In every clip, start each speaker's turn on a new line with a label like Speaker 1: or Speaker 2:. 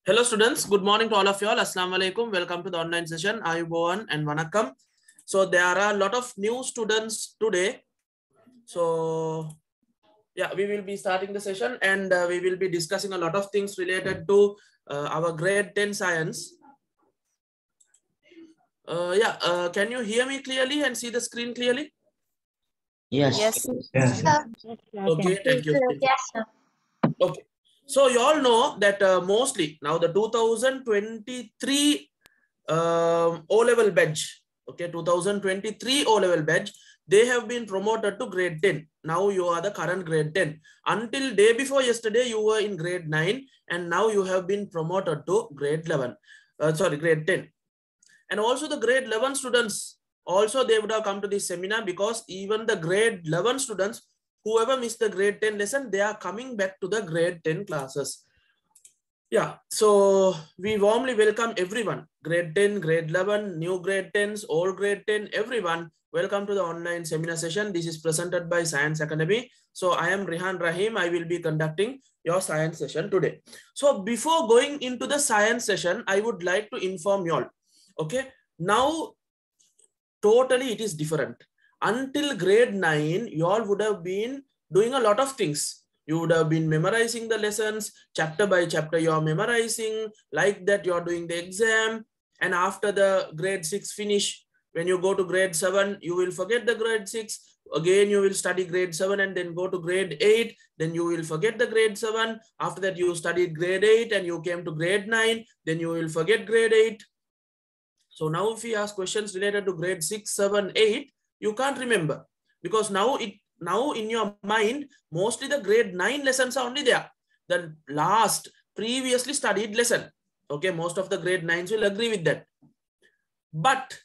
Speaker 1: Hello students, good morning to all of you all. Assalamu alaikum. Welcome to the online session. Ayubowan and Vanakkam. So there are a lot of new students today. So yeah, we will be starting the session and we will be discussing a lot of things related to our grade 10 science. Can you hear me clearly and see the screen clearly?
Speaker 2: Yes.
Speaker 3: Yes.
Speaker 2: Yes.
Speaker 1: Okay, thank you.
Speaker 3: Yes, sir.
Speaker 1: Okay. So you all know that mostly now the 2023 O-level batch, okay, 2023 O-level batch, they have been promoted to grade 10. Now you are the current grade 10. Until day before yesterday, you were in grade 9 and now you have been promoted to grade 11. Grade 10. And also the grade 11 students, also they would have come to this seminar because even the grade 11 students, whoever missed the grade 10 lesson, they are coming back to the grade 10 classes. Yeah, so we warmly welcome everyone, grade 10, grade 11, new grade 10s, old grade 10, everyone. Welcome to the online seminar session. This is presented by Science Academy. So I am Rihan Rahim. I will be conducting your science session today. So before going into the science session, I would like to inform you all. Okay, now totally it is different. Until grade 9, you all would have been doing a lot of things. You would have been memorizing the lessons, chapter by chapter you are memorizing, like that you are doing the exam. And after the grade 6 finish, when you go to grade 7, you will forget the grade 6. Again, you will study grade 7 and then go to grade 8. Then you will forget the grade 7. After that, you studied grade 8 and you came to grade 9. Then you will forget grade 8. So now if we ask questions related to grade 6, 7, 8, you can't remember because now in your mind, mostly the grade 9 lessons are only there. The last previously studied lesson. Okay, most of the grade 9s will agree with that. But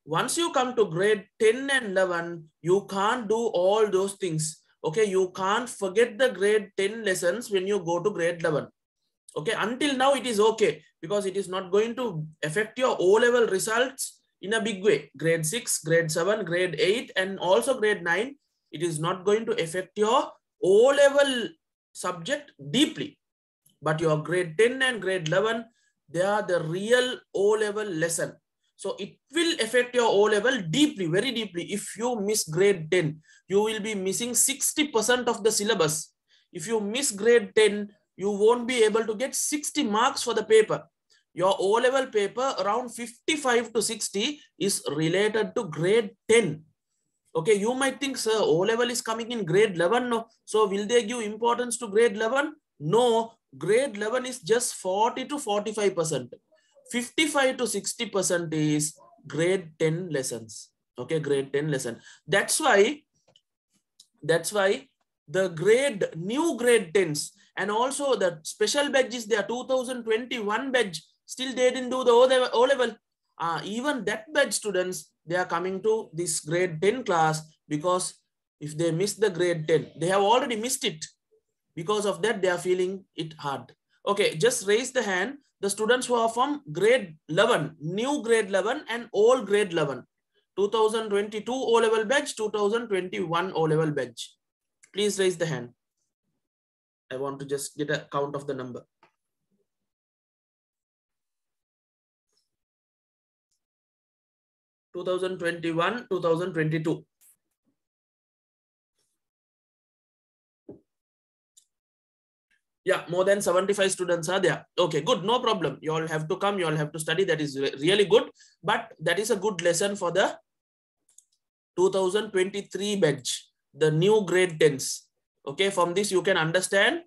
Speaker 1: once you come to grade 10 and 11, you can't do all those things. Okay, you can't forget the grade 10 lessons when you go to grade 11. Okay, until now it is okay because it is not going to affect your O-level results in a big way. Grade 6, grade 7, grade 8 and also grade 9, it is not going to affect your O-level subject deeply. But your grade 10 and grade 11, they are the real O-level lesson. So it will affect your O-level deeply, very deeply. If you miss grade 10, you will be missing 60% of the syllabus. If you miss grade 10, you won't be able to get 60 marks for the paper. Your O-level paper around 55 to 60 is related to grade 10. Okay, you might think, sir, O-level is coming in grade 11. No. So will they give importance to grade 11? No, grade 11 is just 40 to 45%. 55 to 60% is grade 10 lessons. Okay, grade 10 lesson. That's why the new grade 10s and also the special badges, their 2021 badge, still they didn't do the O-level. Even that batch students, they are coming to this grade 10 class because if they miss the grade 10, they have already missed it. Because of that, they are feeling it hard. Okay, just raise the hand. The students who are from grade 11, new grade 11 and old grade 11. 2022 O-level batch, 2021 O-level batch. Please raise the hand. I want to just get a count of the number. (2021, 2022). Yeah, more than 75 students are there. Okay, good, no problem. You all have to come, you all have to study. That is really good. But that is a good lesson for the 2023 batch, the new grade 10s. Okay, from this you can understand.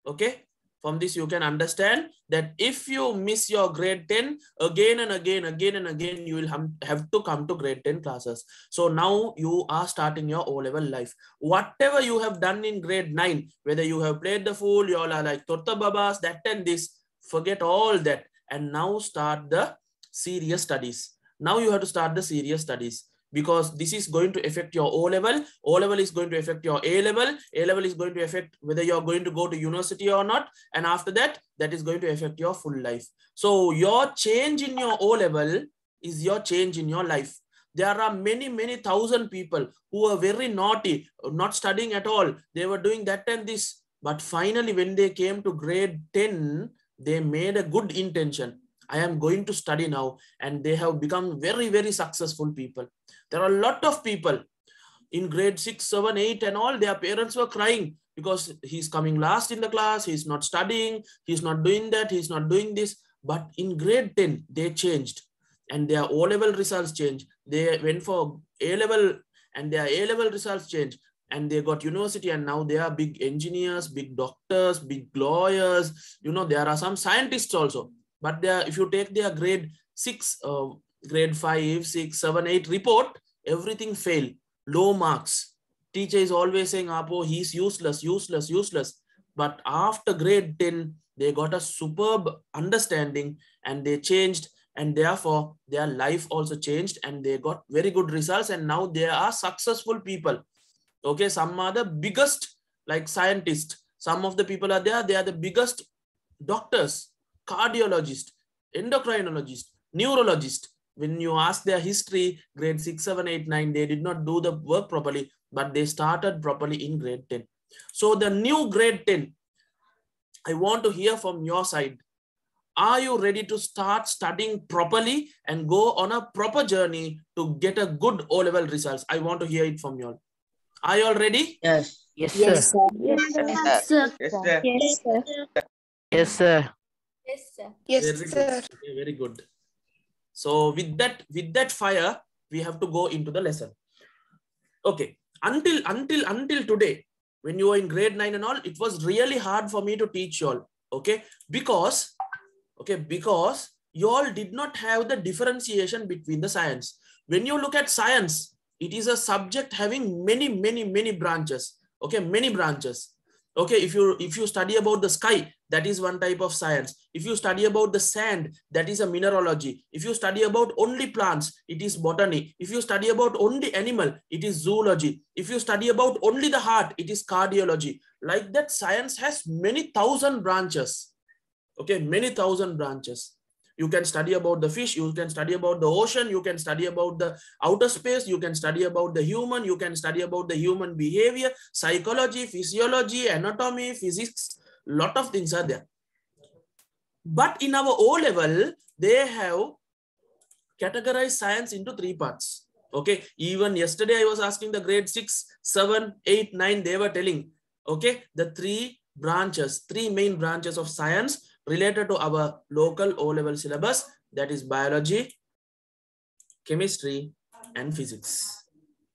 Speaker 1: Okay, from this you can understand that if you miss your grade 10 again and again, you will have to come to grade 10 classes. So now you are starting your O-level life. Whatever you have done in grade 9, whether you have played the fool, you all are like Torta Babas, that and this, forget all that and now start the serious studies. Now you have to start the serious studies. Because this is going to affect your O-level. O-level is going to affect your A-level. A-level is going to affect whether you're going to go to university or not. And after that, that is going to affect your full life. So your change in your O-level is your change in your life. There are many thousand people who are very naughty, not studying at all. They were doing that and this. But finally, when they came to grade 10, They made a good intention. I am going to study now, and they have become very, very successful people. There are a lot of people in grade 6, 7, 8 and all, their parents were crying because he's coming last in the class, he's not studying, he's not doing that, he's not doing this. But in grade 10, they changed and their O-level results changed. They went for A-level and their A-level results changed and they got university, and now they are big engineers, big doctors, big lawyers. You know, there are some scientists also. But if you take their grade 6, grade 5, 6, 7, 8 report, everything failed. Low marks. Teacher is always saying, Apo, he's useless, useless, useless. But after grade 10, they got a superb understanding and they changed, and therefore their life also changed and they got very good results, and now they are successful people. Okay, some are the biggest like scientists. Some of the people are there, they are the biggest doctors, cardiologists, endocrinologists, neurologists. When you ask their history, grade 6, 7, 8, 9, they did not do the work properly, but they started properly in grade 10. So the new grade 10, I want to hear from your side. Are you ready to start studying properly and go on a proper journey to get a good O-level results? I want to hear it from you all. Are you all ready?
Speaker 2: Yes.
Speaker 3: Yes,
Speaker 4: Yes,
Speaker 3: sir.
Speaker 4: sir.
Speaker 5: Yes, sir.
Speaker 3: Yes, sir.
Speaker 4: Yes, sir.
Speaker 3: Yes, sir.
Speaker 5: Yes, sir.
Speaker 4: Yes,
Speaker 1: Very good.
Speaker 4: sir.
Speaker 1: Okay, very good. So with that fire, we have to go into the lesson. Okay. Until today, when you were in grade 9 and all, it was really hard for me to teach you all. Okay. Because you all did not have the differentiation between the science. When you look at science, it is a subject having many branches. Okay, many branches. Okay, if you study about the sky, that is one type of science. If you study about the sand, that is a mineralogy. If you study about only plants, it is botany. If you study about only animal, it is zoology. If you study about only the heart, it is cardiology. Like that, science has many thousand branches. Okay, many thousand branches. You can study about the fish, you can study about the ocean, you can study about the outer space, you can study about the human, you can study about the human behavior, psychology, physiology, anatomy, physics, lot of things are there. But in our O-level, they have categorized science into 3 parts. Okay, even yesterday I was asking the grade 6, 7, 8, 9, they were telling, okay, the 3 main branches of science related to our local O-level syllabus, that is biology, chemistry, and physics.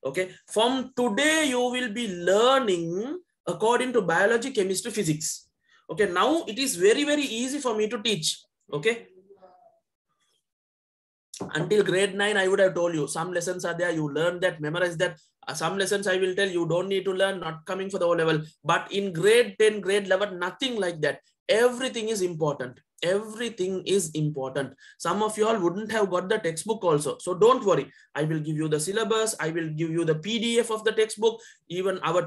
Speaker 1: Okay, from today you will be learning according to biology, chemistry, physics. Okay, now it is very easy for me to teach. Okay, until grade 9, I would have told you some lessons are there, you learn that, memorize that. Some lessons I will tell you don't need to learn, not coming for the O-level. But in grade 10, grade 11, nothing like that. Everything is important. Everything is important. Some of you all wouldn't have got the textbook also. So don't worry. I will give you the syllabus. I will give you the PDF of the textbook. Even our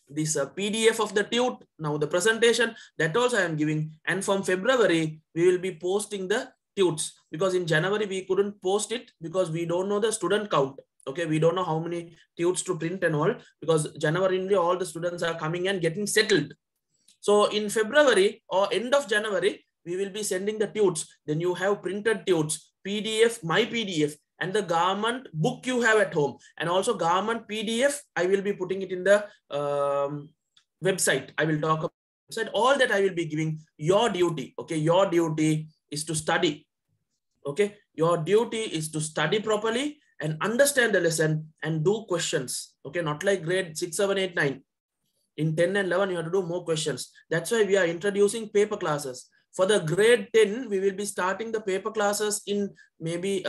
Speaker 1: this PDF of the tute, now the presentation, that also I am giving. And from February, we will be posting the tutes, because in January we couldn't post it because we don't know the student count. Okay, we don't know how many tutes to print and all, because January only all the students are coming and getting settled. So in February or end of January, we will be sending the tutes. Then you have printed tutes, PDF, my PDF, and the government book you have at home, and also government PDF. I will be putting it in the website. I will talk about website. All that I will be giving. Your duty. Okay, your duty is to study. Okay, your duty is to study properly and understand the lesson and do questions. Okay, not like grade 6, 7, 8, 9. In 10 and 11, you have to do more questions. That's why we are introducing paper classes. For the grade 10, we will be starting the paper classes in maybe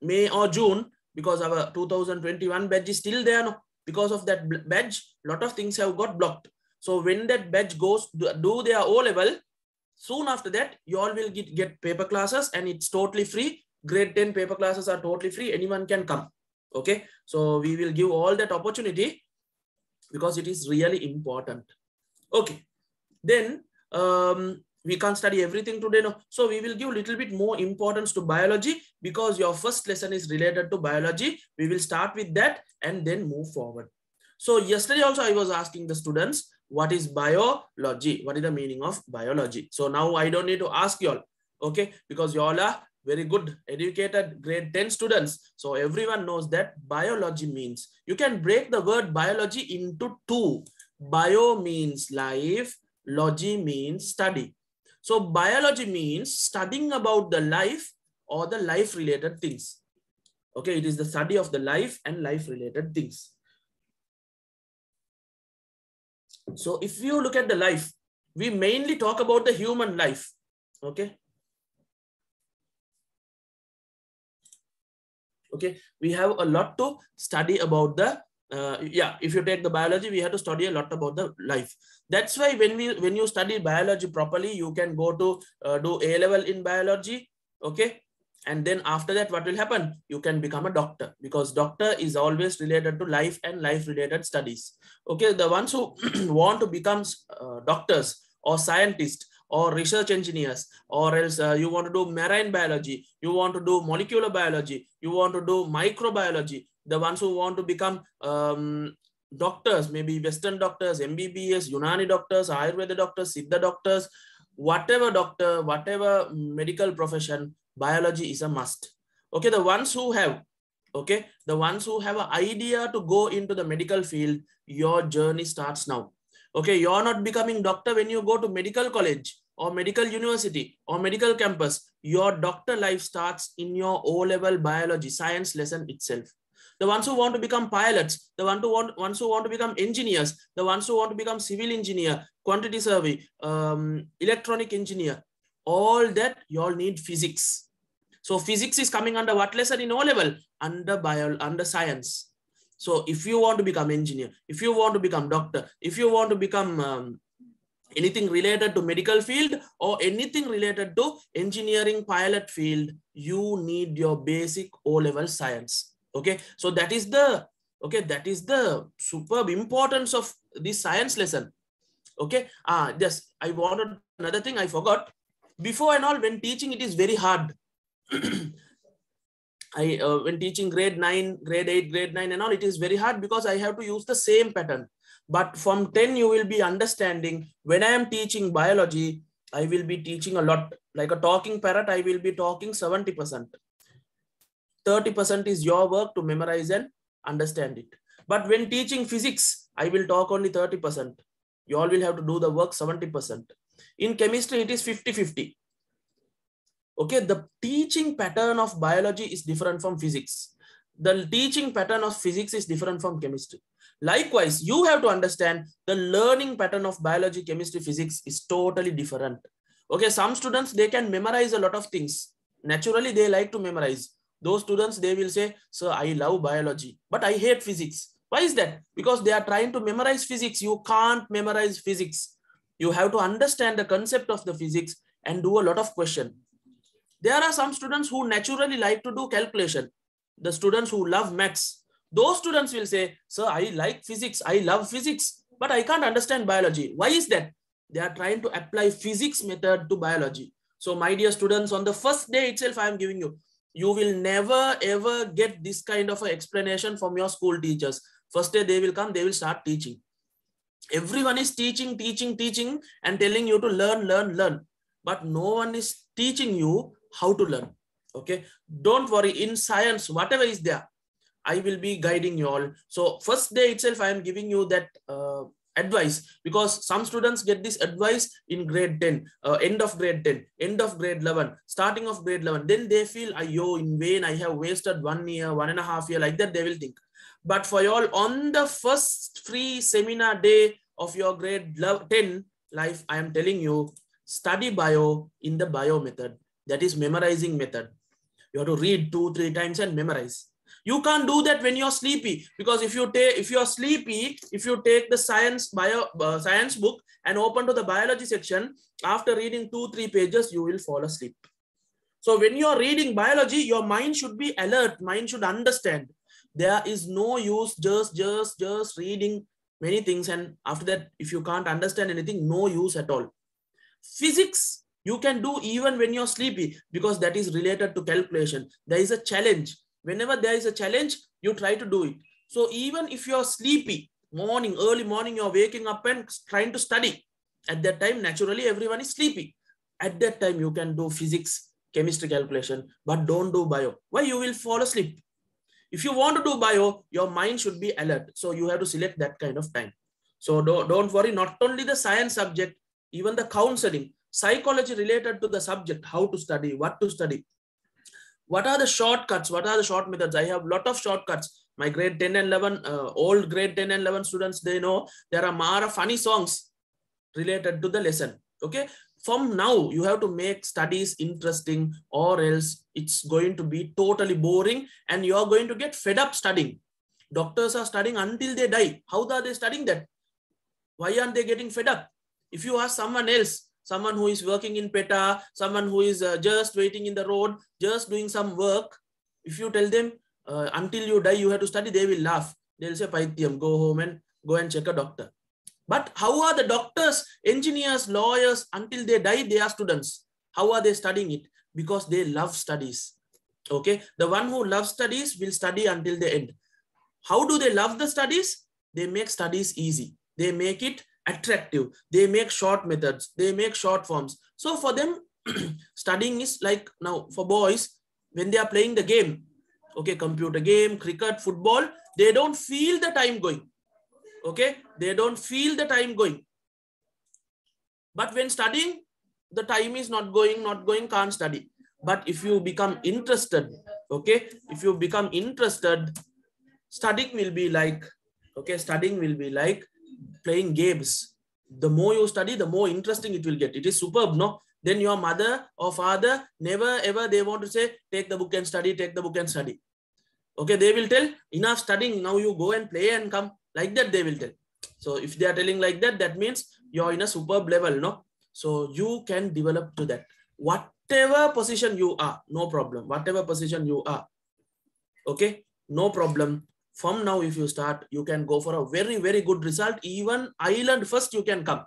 Speaker 1: May or June, because our 2021 batch is still there. No? Because of that batch, a lot of things have got blocked. So when that batch goes do their O-level, soon after that, you all will get paper classes, and it's totally free. Grade 10 paper classes are totally free. Anyone can come. Okay. So we will give all that opportunity, because it is really important. Okay, then we can't study everything today. No, so we will give a little bit more importance to biology, because your first lesson is related to biology. We will start with that and then move forward. So yesterday also I was asking the students, what is biology? What is the meaning of biology? So now I don't need to ask you all, okay? Because you all are very good, educated grade 10 students. So everyone knows that biology means, you can break the word biology into two. Bio means life, logy means study. So biology means studying about the life or the life related things. Okay, it is the study of the life and life related things. So if you look at the life, we mainly talk about the human life. Okay. Okay, we have a lot to study about the if you take the biology, we have to study a lot about the life. That's why when you study biology properly, you can go to do A level in biology. Okay, and then after that, what will happen? You can become a doctor, because doctor is always related to life and life related studies. Okay, the ones who want to become doctors or scientists or research engineers, or else you want to do marine biology, you want to do molecular biology, you want to do microbiology, the ones who want to become doctors, maybe Western doctors, MBBS, Unani doctors, Ayurveda doctors, Siddha doctors, whatever doctor, whatever medical profession, biology is a must. Okay, the ones who have, okay, the ones who have an idea to go into the medical field, your journey starts now. Okay, you're not becoming doctor when you go to medical college or medical university or medical campus. Your doctor life starts in your O-level biology science lesson itself. The ones who want to become pilots, the ones who want to become engineers, the ones who want to become civil engineer, quantity survey, electronic engineer, all that you all need physics. So physics is coming under what lesson in O-level? Under science. So if you want to become engineer, if you want to become doctor, if you want to become anything related to medical field or anything related to engineering pilot field, you need your basic O-level science. Okay, so that is the superb importance of this science lesson. Okay, yes, I wanted another thing I forgot. Before and all, when teaching, it is very hard. When teaching grade 9, grade 8, grade 9 and all, it is very hard because I have to use the same pattern. But from 10, you will be understanding, when I am teaching biology, I will be teaching a lot. Like a talking parrot, I will be talking 70%. 30% is your work to memorize and understand it. But when teaching physics, I will talk only 30%. You all will have to do the work 70%. In chemistry, it is 50-50. Okay, the teaching pattern of biology is different from physics. The teaching pattern of physics is different from chemistry. Likewise, you have to understand the learning pattern of biology, chemistry, physics is totally different. Okay, some students, they can memorize a lot of things. Naturally, they like to memorize. Those students, they will say, sir, I love biology, but I hate physics. Why is that? Because they are trying to memorize physics. You can't memorize physics. You have to understand the concept of the physics and do a lot of questions. There are some students who naturally like to do calculation. The students who love maths, those students will say, sir, I like physics, I love physics, but I can't understand biology. Why is that? They are trying to apply physics method to biology. So my dear students, on the first day itself, I am giving you, you will never ever get this kind of an explanation from your school teachers. First day they will come, they will start teaching. Everyone is teaching and telling you to learn. But no one is teaching you how to learn. Okay, don't worry. In science, whatever is there, I will be guiding you all. So first day itself, I am giving you that advice, because some students get this advice in grade 10, end of grade 10, end of grade 11, starting of grade 11. Then they feel, ayo, in vain, I have wasted 1 year, 1.5 years, like that they will think. But for you all, on the first free seminar day of your grade 10 life, I am telling you, study bio in the bio method. That is memorizing method. You have to read 2-3 times and memorize. You can't do that when you're sleepy, because if you're sleepy, if you take the science book and open to the biology section, after reading 2-3 pages, you will fall asleep. So when you're reading biology, your mind should be alert. Mind should understand. There is no use just reading many things, and after that, if you can't understand anything, no use at all. Physics, you can do even when you're sleepy, because that is related to calculation. There is a challenge. Whenever there is a challenge, you try to do it. So even if you're sleepy, Morning, early morning, you're waking up and trying to study. At that time, naturally, everyone is sleepy. At that time, you can do physics, chemistry calculation, but don't do bio. Why? You will fall asleep. If you want to do bio, your mind should be alert. So you have to select that kind of time. So don't worry, not only the science subject, even the counseling, psychology related to the subject, how to study, what to study. What are the shortcuts? What are the short methods? I have a lot of shortcuts. My grade 10 and 11, old grade 10 and 11 students, they know there are more funny songs related to the lesson. Okay. From now, you have to make studies interesting, or else it's going to be totally boring and you're going to get fed up studying. Doctors are studying until they die. How are they studying that? Why aren't they getting fed up? If you ask someone else, someone who is working in PETA, someone who is just waiting in the road, just doing some work, if you tell them until you die, you have to study, they will laugh. They'll say, Paithyam, go home and go and check a doctor. But how are the doctors, engineers, lawyers, until they die, they are students? How are they studying it? Because they love studies. Okay. The one who loves studies will study until the end. How do they love the studies? They make studies easy. They make it attractive. They make short methods. They make short forms. So for them, studying is like now for boys, when they are playing the game, okay, computer game, cricket, football, they don't feel the time going. Okay, they don't feel the time going. But when studying, the time is not going, can't study. But if you become interested, okay, if you become interested, studying will be like, okay, studying will be like playing games. The more you study, the more interesting it will get. It is superb, no? Then your mother or father, never ever they want to say, take the book and study, take the book and study. Okay, they will tell, enough studying, now you go and play and come. Like that they will tell. So if they are telling like that, that means you're in a superb level, no? So you can develop to that. Whatever position you are, no problem. Whatever position you are, okay, no problem. From now, if you start, you can go for a very, very good result. Even island first you can come.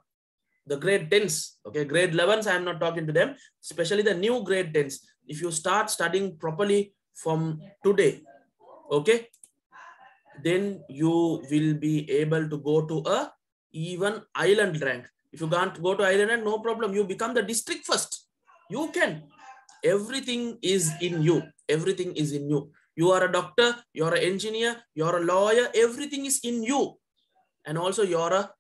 Speaker 1: The grade 10s, okay, grade 11s, I am not talking to them, especially the new grade 10s. If you start studying properly from today, okay, then you will be able to go to a even island rank. If you can't go to island rank, no problem. You become the district first. You can. Everything is in you. Everything is in you. You are a doctor, you're an engineer, you're a lawyer, everything is in you. And also you're a,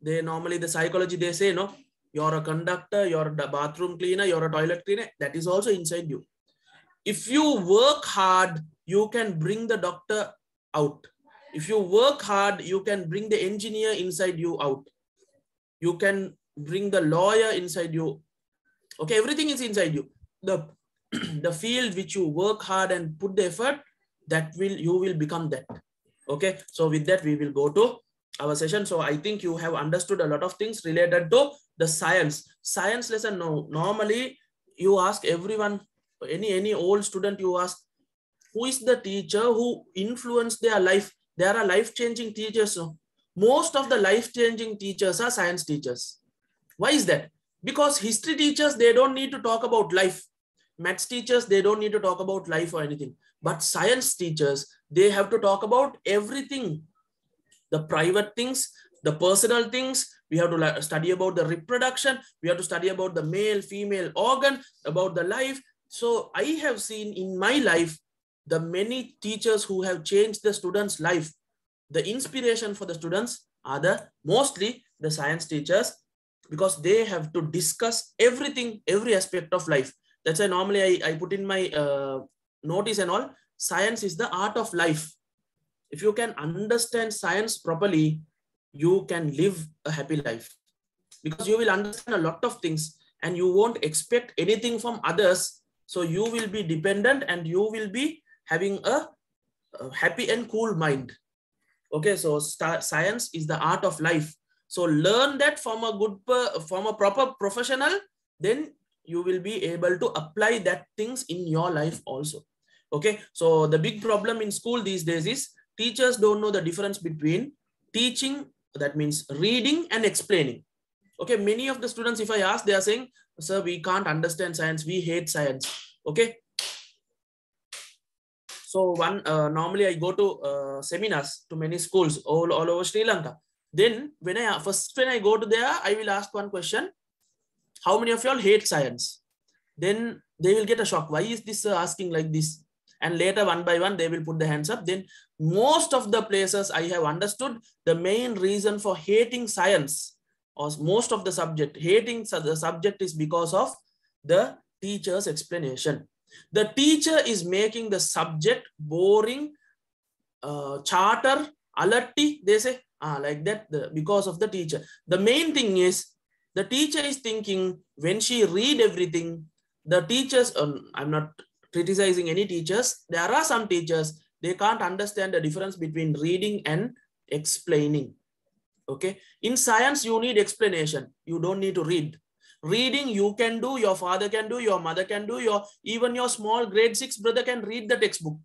Speaker 1: they normally the psychology, they say, no, you're a conductor, you're a bathroom cleaner, you're a toilet cleaner, that is also inside you. If you work hard, you can bring the doctor out. If you work hard, you can bring the engineer inside you out. You can bring the lawyer inside you. Okay, everything is inside you. The field which you work hard and put the effort, that you will become that. Okay, so with that we will go to our session. So I think you have understood a lot of things related to the science lesson. No, normally you ask everyone, any old student, you ask, who is the teacher who influenced their life? There are life-changing teachers. No? Most of the life-changing teachers are science teachers. Why is that? Because history teachers, they don't need to talk about life. Maths teachers, they don't need to talk about life or anything. But science teachers, they have to talk about everything. The private things, the personal things. We have to study about the reproduction. We have to study about the male, female organ, about the life. So I have seen in my life, the many teachers who have changed the students' life. The inspiration for the students are mostly the science teachers, because they have to discuss everything, every aspect of life. That's why normally I put in my notice and all, science is the art of life. If you can understand science properly, you can live a happy life, because you will understand a lot of things and you won't expect anything from others. So you will be dependent and you will be having a happy and cool mind. Okay, so science is the art of life. So learn that from a proper professional, then you will be able to apply that things in your life also. Okay, so the big problem in school these days is teachers don't know the difference between teaching, that means reading, and explaining. Okay, many of the students, if I ask, they are saying, sir, we can't understand science, we hate science. Okay, So normally I go to seminars to many schools all over Sri Lanka. Then when I go to there, I will ask one question: how many of y'all hate science? Then they will get a shock. Why is this asking like this? And later, one by one, they will put the hands up. Then most of the places I have understood the main reason for hating science, or most of the subject, hating the subject, is because of the teacher's explanation. The teacher is making the subject boring, charter, alatti, they say, like that, because of the teacher. The main thing is, the teacher is thinking when she read everything, the teachers, I'm not criticizing any teachers. There are some teachers, they can't understand the difference between reading and explaining. Okay. In science, you need explanation. You don't need to read. Reading you can do, your father can do, your mother can do, even your small grade 6 brother can read the textbook.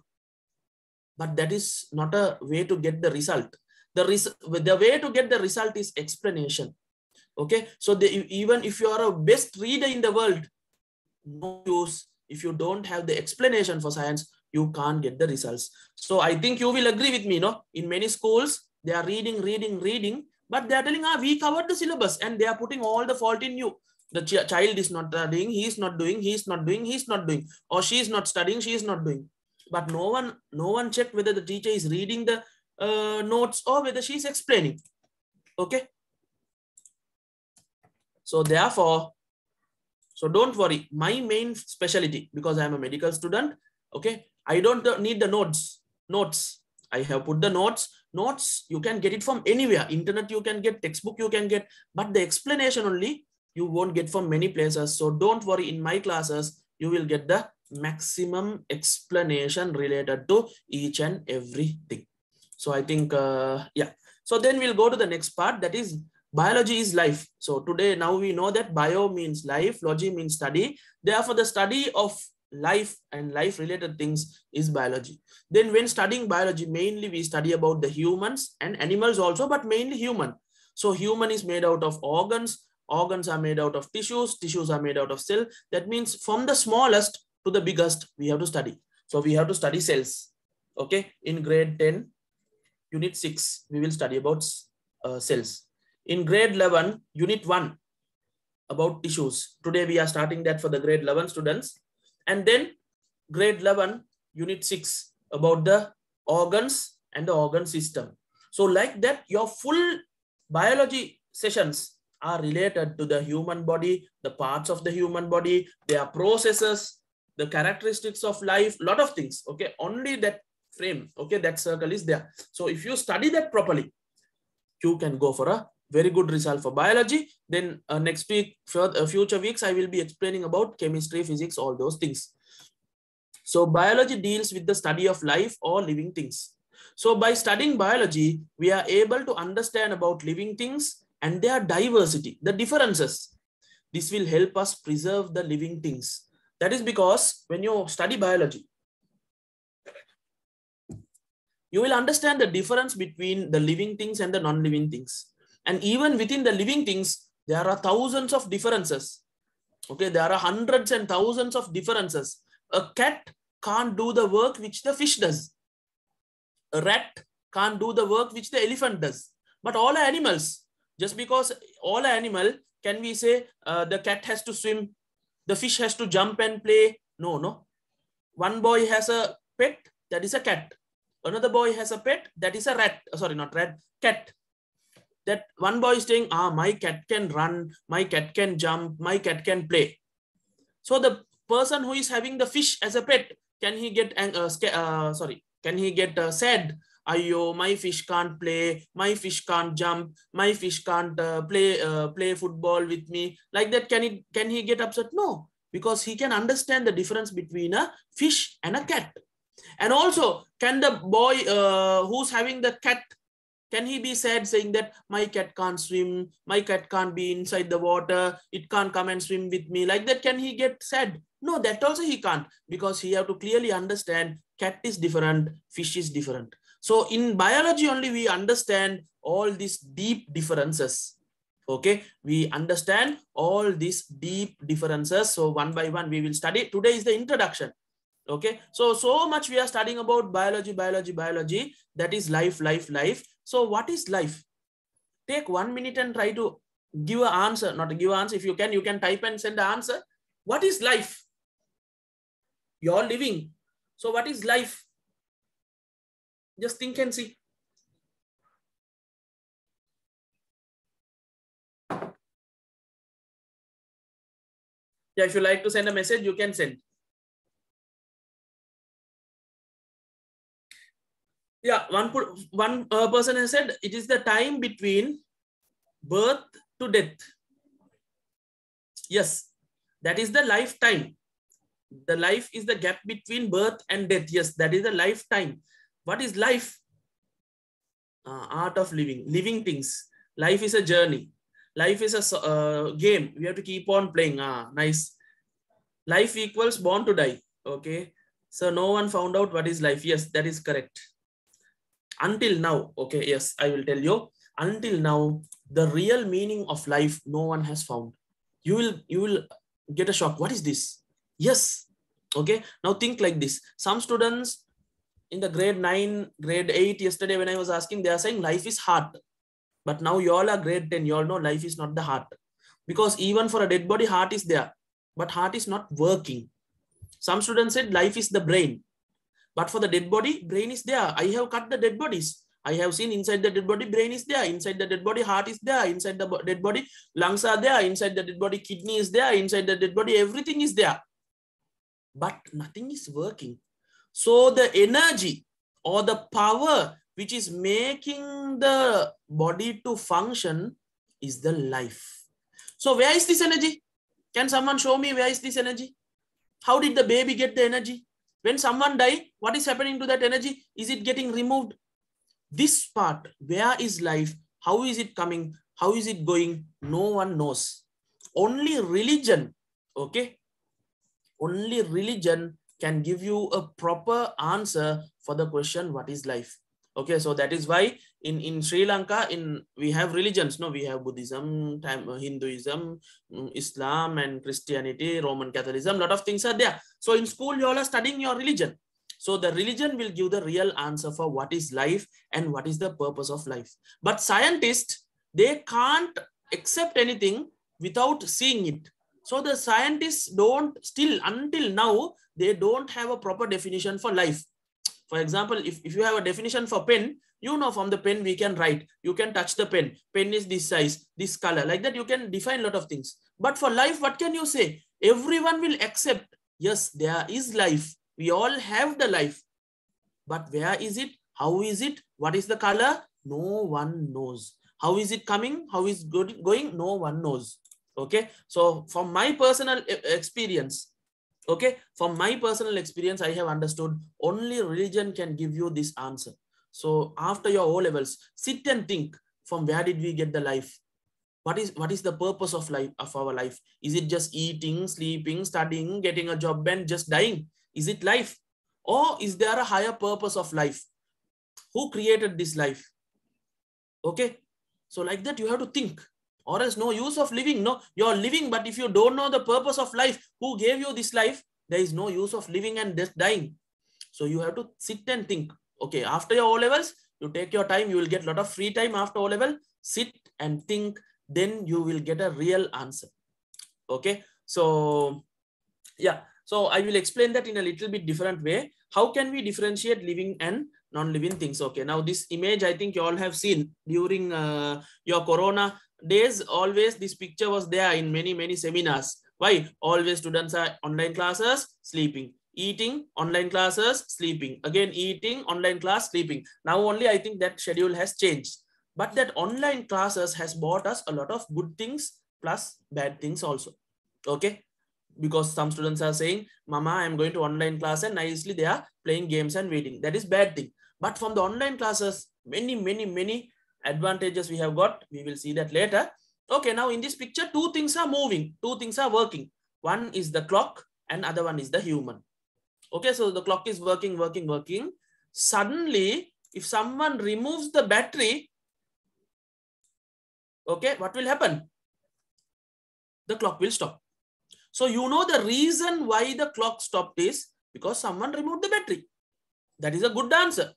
Speaker 1: But that is not a way to get the result. The way to get the result is explanation. Okay. So even if you are a best reader in the world, no use. If you don't have the explanation for science, you can't get the results. So I think you will agree with me, no? In many schools, they are reading, but they are telling, we covered the syllabus, and they are putting all the fault in you. The child is not studying, he is not doing, he is not doing, he is not doing, or she is not studying, she is not doing. But no one checked whether the teacher is reading the notes or whether she is explaining. Okay. So therefore, so don't worry. My main specialty, because I am a medical student, okay, I don't need the notes. I have put the notes. Notes, you can get it from anywhere. Internet, you can get, textbook, you can get, but the explanation only, you won't get from many places. So don't worry, in my classes, you will get the maximum explanation related to each and everything. So I think, yeah. So then we'll go to the next part, that is biology is life. So today, now we know that bio means life, logy means study. Therefore, the study of life and life related things is biology. Then when studying biology, mainly we study about the humans and animals also, but mainly human. So human is made out of organs. Organs are made out of tissues. Tissues are made out of cell. That means from the smallest to the biggest, we have to study. So we have to study cells. Okay. In grade 10, unit 6, we will study about cells. In grade 11, unit 1, about tissues. Today we are starting that for the grade 11 students. And then grade 11, unit 6, about the organs and the organ system. So like that, your full biology sessions are related to the human body, the parts of the human body, their processes, the characteristics of life, lot of things. Okay, only that frame, okay, that circle is there. So if you study that properly, you can go for a very good result for biology. Then next week, future weeks, I will be explaining about chemistry, physics, all those things. So biology deals with the study of life or living things. So by studying biology, we are able to understand about living things and their diversity, the differences. This will help us preserve the living things. That is because when you study biology, you will understand the difference between the living things and the non-living things. And even within the living things, there are thousands of differences. Okay, there are hundreds and thousands of differences. A cat can't do the work which the fish does. A rat can't do the work which the elephant does. But all are animals. Just because all are animal, can we say the cat has to swim, the fish has to jump and play? No. One boy has a pet, that is a cat. Another boy has a pet, that is a rat. Sorry, not rat, cat. That one boy is saying, my cat can run, my cat can jump, my cat can play. So the person who is having the fish as a pet, can he get sad? Ayo, my fish can't play, my fish can't jump, my fish can't play football with me. Like that, can he get upset? No, because he can understand the difference between a fish and a cat. And also, can the boy who's having the cat, can he be sad saying that my cat can't swim, my cat can't be inside the water, it can't come and swim with me? Like that, can he get sad? No, that also he can't, because he have to clearly understand cat is different, fish is different. So in biology only we understand all these deep differences. Okay, we understand all these deep differences. So one by one we will study. Today is the introduction. Okay, so much we are studying about biology. That is life. So what is life? Take 1 minute and try to give an answer. Not give an answer. If you can type and send the answer. What is life? You're living. So what is life? Just think and see. Yeah, if you like to send a message, you can send. Yeah, one person has said it is the time between birth to death. Yes, that is the lifetime. The life is the gap between birth and death. Yes, that is the lifetime. What is life? Art of living things. Life is a journey. Life is a game. We have to keep on playing. Nice. Life equals born to die. Okay. So no one found out what is life. Yes, that is correct. Until now. Okay. Yes, I will tell you. Until now, the real meaning of life, no one has found. You will get a shock. What is this? Yes. Okay. Now think like this. Some students in the grade 9, grade 8, yesterday when I was asking, they are saying life is heart. But now you all are grade 10. You all know life is not the heart. Because even for a dead body, heart is there. But heart is not working. Some students said life is the brain. But for the dead body, brain is there. I have cut the dead bodies. I have seen inside the dead body, brain is there. Inside the dead body, heart is there. Inside the dead body, lungs are there. Inside the dead body, kidney is there. Inside the dead body, everything is there. But nothing is working. So the energy or the power which is making the body to function is the life. So where is this energy? Can someone show me where is this energy? How did the baby get the energy? When someone dies, what is happening to that energy? Is it getting removed? This part, where is life? How is it coming? How is it going? No one knows. Only religion, okay? Only religion can give you a proper answer for the question, what is life? Okay, so that is why in Sri Lanka, we have religions. No, we have Buddhism, Hinduism, Islam, and Christianity, Roman Catholicism. A lot of things are there. So in school, you all are studying your religion. So the religion will give the real answer for what is life and what is the purpose of life. But scientists, they can't accept anything without seeing it. So the scientists don't still, until now, they don't have a proper definition for life. For example, if you have a definition for pen, you know from the pen we can write. You can touch the pen. Pen is this size, this color. Like that, you can define a lot of things. But for life, what can you say? Everyone will accept, yes, there is life. We all have the life. But where is it? How is it? What is the color? No one knows. How is it coming? How is it going? No one knows. Okay. So from my personal experience, okay, from my personal experience, I have understood only religion can give you this answer. So after your O-levels, sit and think, from where did we get the life? What is the purpose of life, of our life? Is it just eating, sleeping, studying, getting a job and just dying? Is it life? Or is there a higher purpose of life? Who created this life? Okay. So like that, you have to think, or else no use of living. No, you're living, but if you don't know the purpose of life, who gave you this life, there is no use of living and just dying. So you have to sit and think. Okay, after your O-levels, you take your time, you will get a lot of free time after O-level. Sit and think, then you will get a real answer. Okay, so yeah, so I will explain that in a little bit different way. How can we differentiate living and non-living things? Okay, now this image, I think you all have seen during your Corona days. Always this picture was there in many seminars. Why? Always students are online classes, sleeping, eating, online classes, sleeping, again eating, online class, sleeping. Now only I think that schedule has changed. But that online classes has brought us a lot of good things plus bad things also. Okay. Because some students are saying, Mama, I am going to online class, and nicely they are playing games and waiting. That is bad thing. But from the online classes, many advantages we have got. We will see that later. Okay, now in this picture, two things are moving. Two things are working. One is the clock and other one is the human. Okay, so the clock is working. Suddenly, if someone removes the battery, okay, what will happen? The clock will stop. So you know the reason why the clock stopped is Because someone removed the battery. That is a good answer.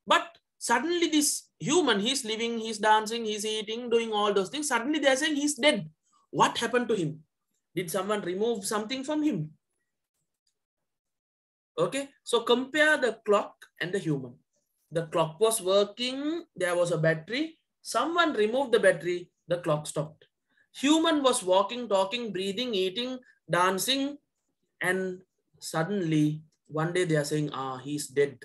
Speaker 1: But suddenly this human, he's living, he's dancing, he's eating, doing all those things. Suddenly they're saying he's dead. What happened to him? Did someone remove something from him? Okay, so compare the clock and the human. The clock was working, there was a battery. Someone removed the battery, the clock stopped. Human was walking, talking, breathing, eating, dancing, and suddenly one day they are saying, he's dead.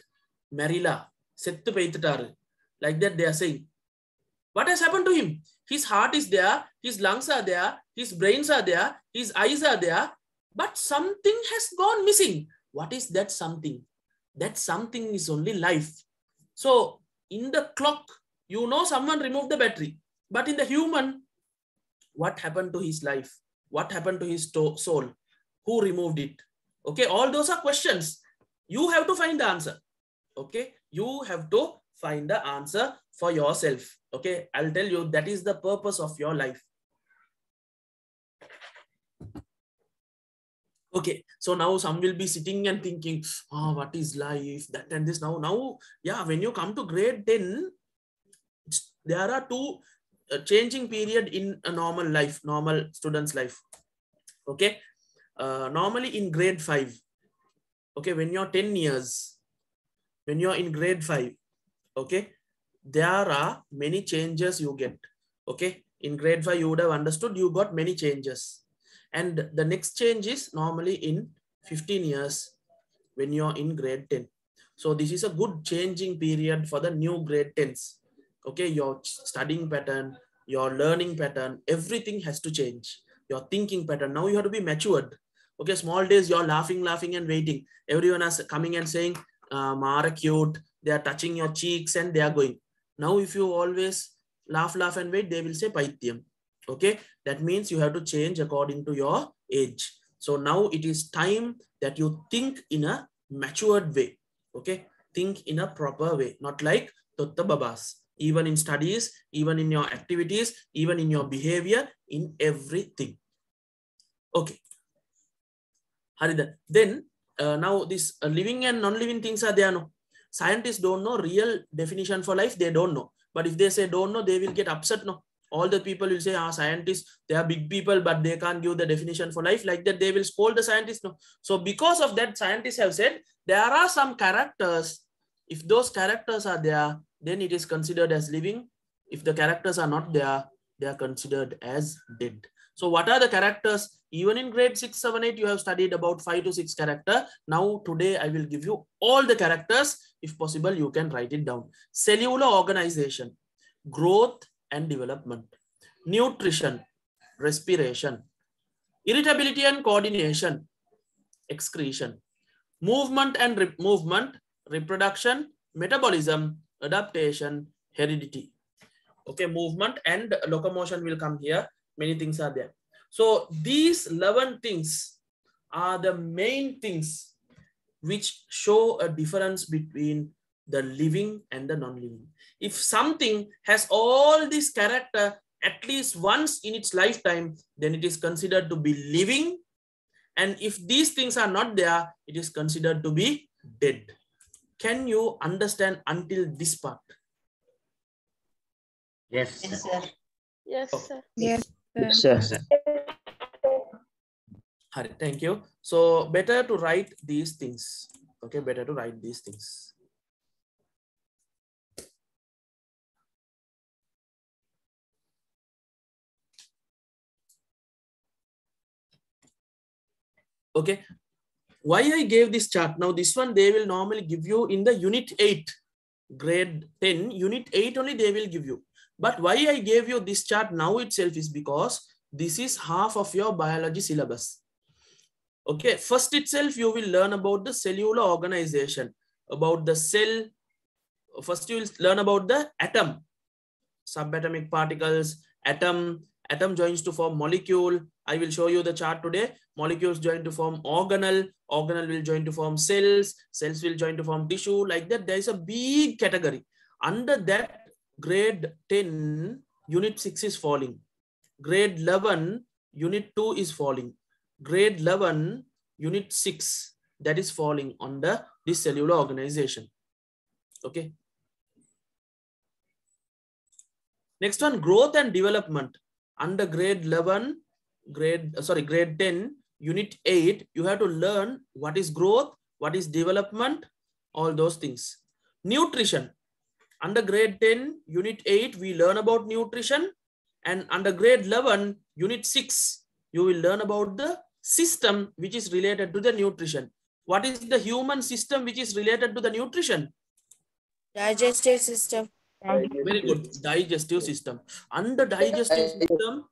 Speaker 1: Marilla, settu peititaru. Like that they are saying. What has happened to him? His heart is there, his lungs are there, his brains are there, his eyes are there, but something has gone missing. What is that something? That something is only life. So in the clock, you know someone removed the battery, but in the human, what happened to his life? What happened to his soul? Who removed it? Okay, all those are questions. You have to find the answer. Okay, you have to find the answer for yourself. Okay, I'll tell you that is the purpose of your life. Okay, so now some will be sitting and thinking, what is life, that and this. Now, yeah, when you come to grade 10, there are two changing period in a normal life, normal student's life. Okay, normally in grade 5, okay, when you're 10 years, when you're in grade 5, okay, there are many changes you get. Okay, in grade 5, you would have understood you got many changes. And the next change is normally in 15 years when you're in grade 10. So this is a good changing period for the new grade 10s. Okay, your studying pattern, your learning pattern, everything has to change. Your thinking pattern. Now you have to be matured. Okay, small days you're laughing and waiting. Everyone is coming and saying, Mara cute. They are touching your cheeks and they are going. Now if you always laugh and wait, they will say Paityam. Okay, that means you have to change according to your age. So now it is time that you think in a matured way. Okay, think in a proper way, not like Totta Babas. Even in studies, even in your activities, even in your behavior, in everything. Okay. Harida. Then now this living and non-living things are there. No, scientists don't know real definition for life. They don't know. But if they say don't know, they will get upset. No. All the people will say, scientists, they are big people, but they can't give the definition for life. Like that, they will scold the scientists. No. So because of that, scientists have said, there are some characters. If those characters are there, then it is considered as living. If the characters are not there, they are considered as dead. So what are the characters? Even in grade 6, 7, 8, you have studied about 5 to 6 characters. Now today I will give you all the characters. If possible, you can write it down. Cellular organization, growth and development, nutrition, respiration, irritability and coordination, excretion, movement and reproduction, metabolism, adaptation, heredity. Okay, movement and locomotion will come here. Many things are there. So these 11 things are the main things which show a difference between the living and the non-living. If something has all this character at least once in its lifetime, then it is considered to be living. And if these things are not there, it is considered to be dead. Can you understand until this part?
Speaker 2: Yes.
Speaker 5: Yes, sir.
Speaker 4: Yes,
Speaker 1: Oh.
Speaker 4: sir.
Speaker 5: Yes,
Speaker 2: Sir.
Speaker 1: Hari, thank you. So better to write these things. Okay, better to write these things. Okay, why I gave this chart? Now this one they will normally give you in the unit 8, grade 10, unit 8 only they will give you. But why I gave you this chart now itself is because this is half of your biology syllabus. Okay, first itself you will learn about the cellular organization, about the cell. First you will learn about the atom, subatomic particles, atom joins to form molecule. I will show you the chart today. Molecules join to form organelle will join to form cells will join to form tissue. Like that, there is a big category. Under that, grade 10, unit 6 is falling. Grade 11, unit 2 is falling. Grade 11, unit 6, that is falling under this cellular organization. Okay. Next one, growth and development. Under grade 11, grade 10, unit 8, you have to learn what is growth, what is development, all those things. Nutrition. Under grade 10, unit 8, we learn about nutrition. And under grade 11, unit 6, you will learn about the system which is related to the nutrition. What is the human system which is related to the nutrition?
Speaker 4: Digestive system.
Speaker 1: Very good. Digestive system. Under digestive system,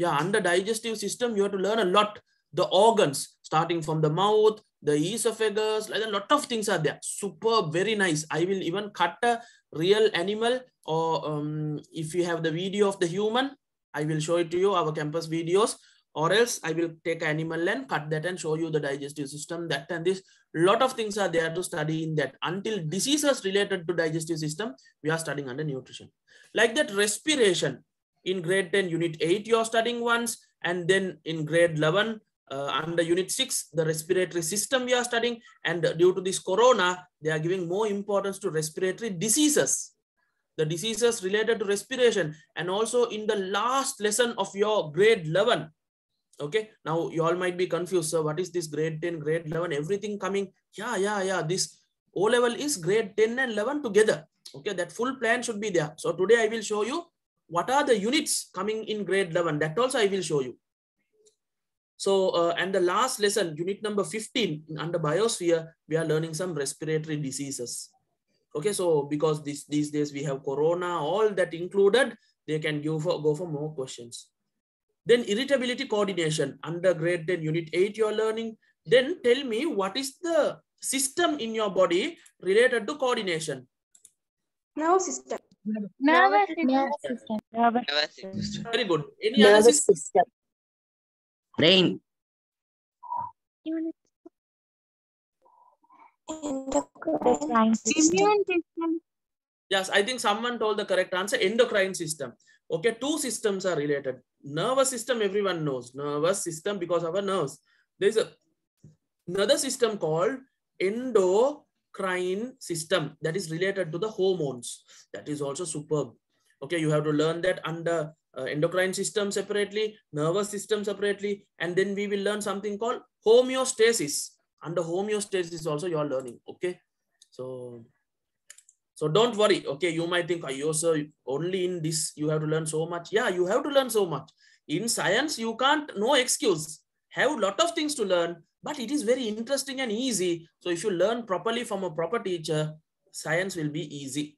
Speaker 1: under digestive system, you have to learn a lot. The organs, starting from the mouth, the esophagus, like a lot of things are there. Super, very nice. I will even cut a real animal, or if you have the video of the human, I will show it to you, our campus videos, or else I will take an animal and cut that and show you the digestive system, that and this. Lot of things are there to study in that. Until diseases related to digestive system, we are studying under nutrition. Like that, respiration. In grade 10, unit 8, you are studying once, and then in grade 11, under unit 6, the respiratory system we are studying, and due to this corona, they are giving more importance to respiratory diseases, the diseases related to respiration. And also in the last lesson of your grade 11, okay, now you all might be confused, so what is this grade 10, grade 11, everything coming? This O level is grade 10 and 11 together. Okay, that full plan should be there. So today I will show you what are the units coming in grade 11. That also I will show you. So, and the last lesson, unit number 15, under biosphere, we are learning some respiratory diseases. Okay, so because these days we have corona, all that included, they can go for more questions. Then irritability coordination, under grade 10, unit 8, you are learning. Then tell me, what is the system in your body related to coordination?
Speaker 4: Nervous system.
Speaker 5: Nervous system.
Speaker 1: Very good. Any other system?
Speaker 2: Brain.
Speaker 5: Immune system.
Speaker 1: Yes, I think someone told the correct answer. Endocrine system. Okay, two systems are related. Nervous system, everyone knows. Nervous system, because of our nerves. There is another system called endocrine system that is related to the hormones. That is also superb. Okay, you have to learn that under endocrine system separately, nervous system separately, and then we will learn something called homeostasis. Under homeostasis also you are learning. Okay, so don't worry. Okay, you might think, "Ayyo, sir, only in this you have to learn so much." Yeah, you have to learn so much. In science, you can't, no excuse. Have a lot of things to learn, but it is very interesting and easy. So if you learn properly from a proper teacher, science will be easy.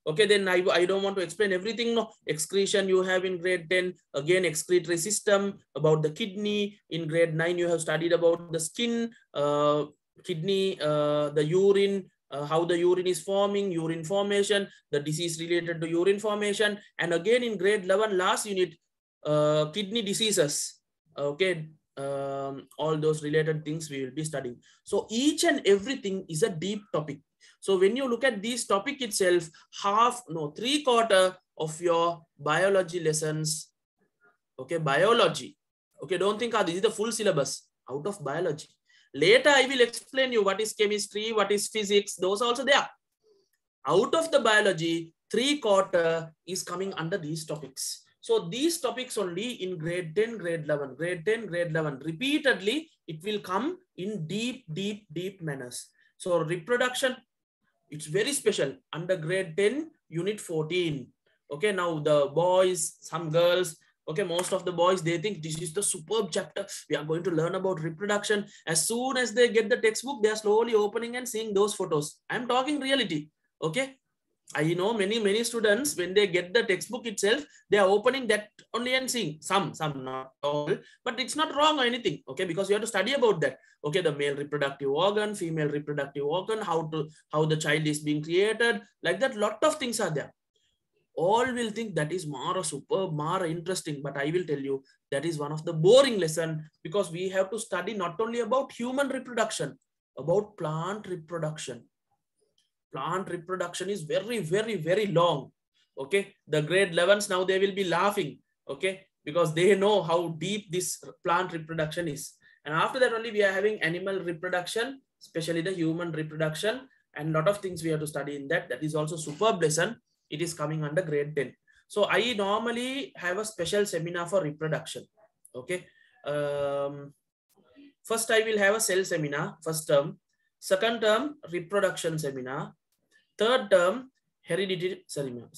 Speaker 1: Okay, then I don't want to explain everything. No, excretion you have in grade 10. Again, excretory system, about the kidney. In grade 9, you have studied about the skin, kidney, the urine, how the urine is forming, urine formation, the disease related to urine formation. And again, in grade 11, last unit, kidney diseases. Okay, all those related things we will be studying. So each and everything is a deep topic. So when you look at this topic itself, 3/4 of your biology lessons, okay, biology, okay, don't think this is the full syllabus out of biology. Later, I will explain you what is chemistry, what is physics, those are also there. Out of the biology, 3/4 is coming under these topics. So these topics only in grade 10, grade 11, grade 10, grade 11, repeatedly, it will come in deep, deep, deep manners. So reproduction, it's very special under grade 10, unit 14. Okay, now the boys, some girls, okay, most of the boys, they think this is the superb chapter. We are going to learn about reproduction. As soon as they get the textbook, they are slowly opening and seeing those photos. I'm talking reality. Okay, I know many students, when they get the textbook itself, they are opening that only and seeing some, not all, but it's not wrong or anything. Okay, because you have to study about that. Okay, the male reproductive organ, female reproductive organ, how the child is being created, like that. Lot of things are there. All will think that is more superb, more interesting, but I will tell you that is one of the boring lesson, because we have to study not only about human reproduction, about plant reproduction. Plant reproduction is very, very, very long. Okay, the grade 11s now, they will be laughing. Okay, because they know how deep this plant reproduction is. And after that only we are having animal reproduction, especially the human reproduction, and lot of things we have to study in that. That is also superb lesson. It is coming under grade 10. So I normally have a special seminar for reproduction. Okay. First I will have a cell seminar, first term. Second term, reproduction seminar. Third term, heredity seminar.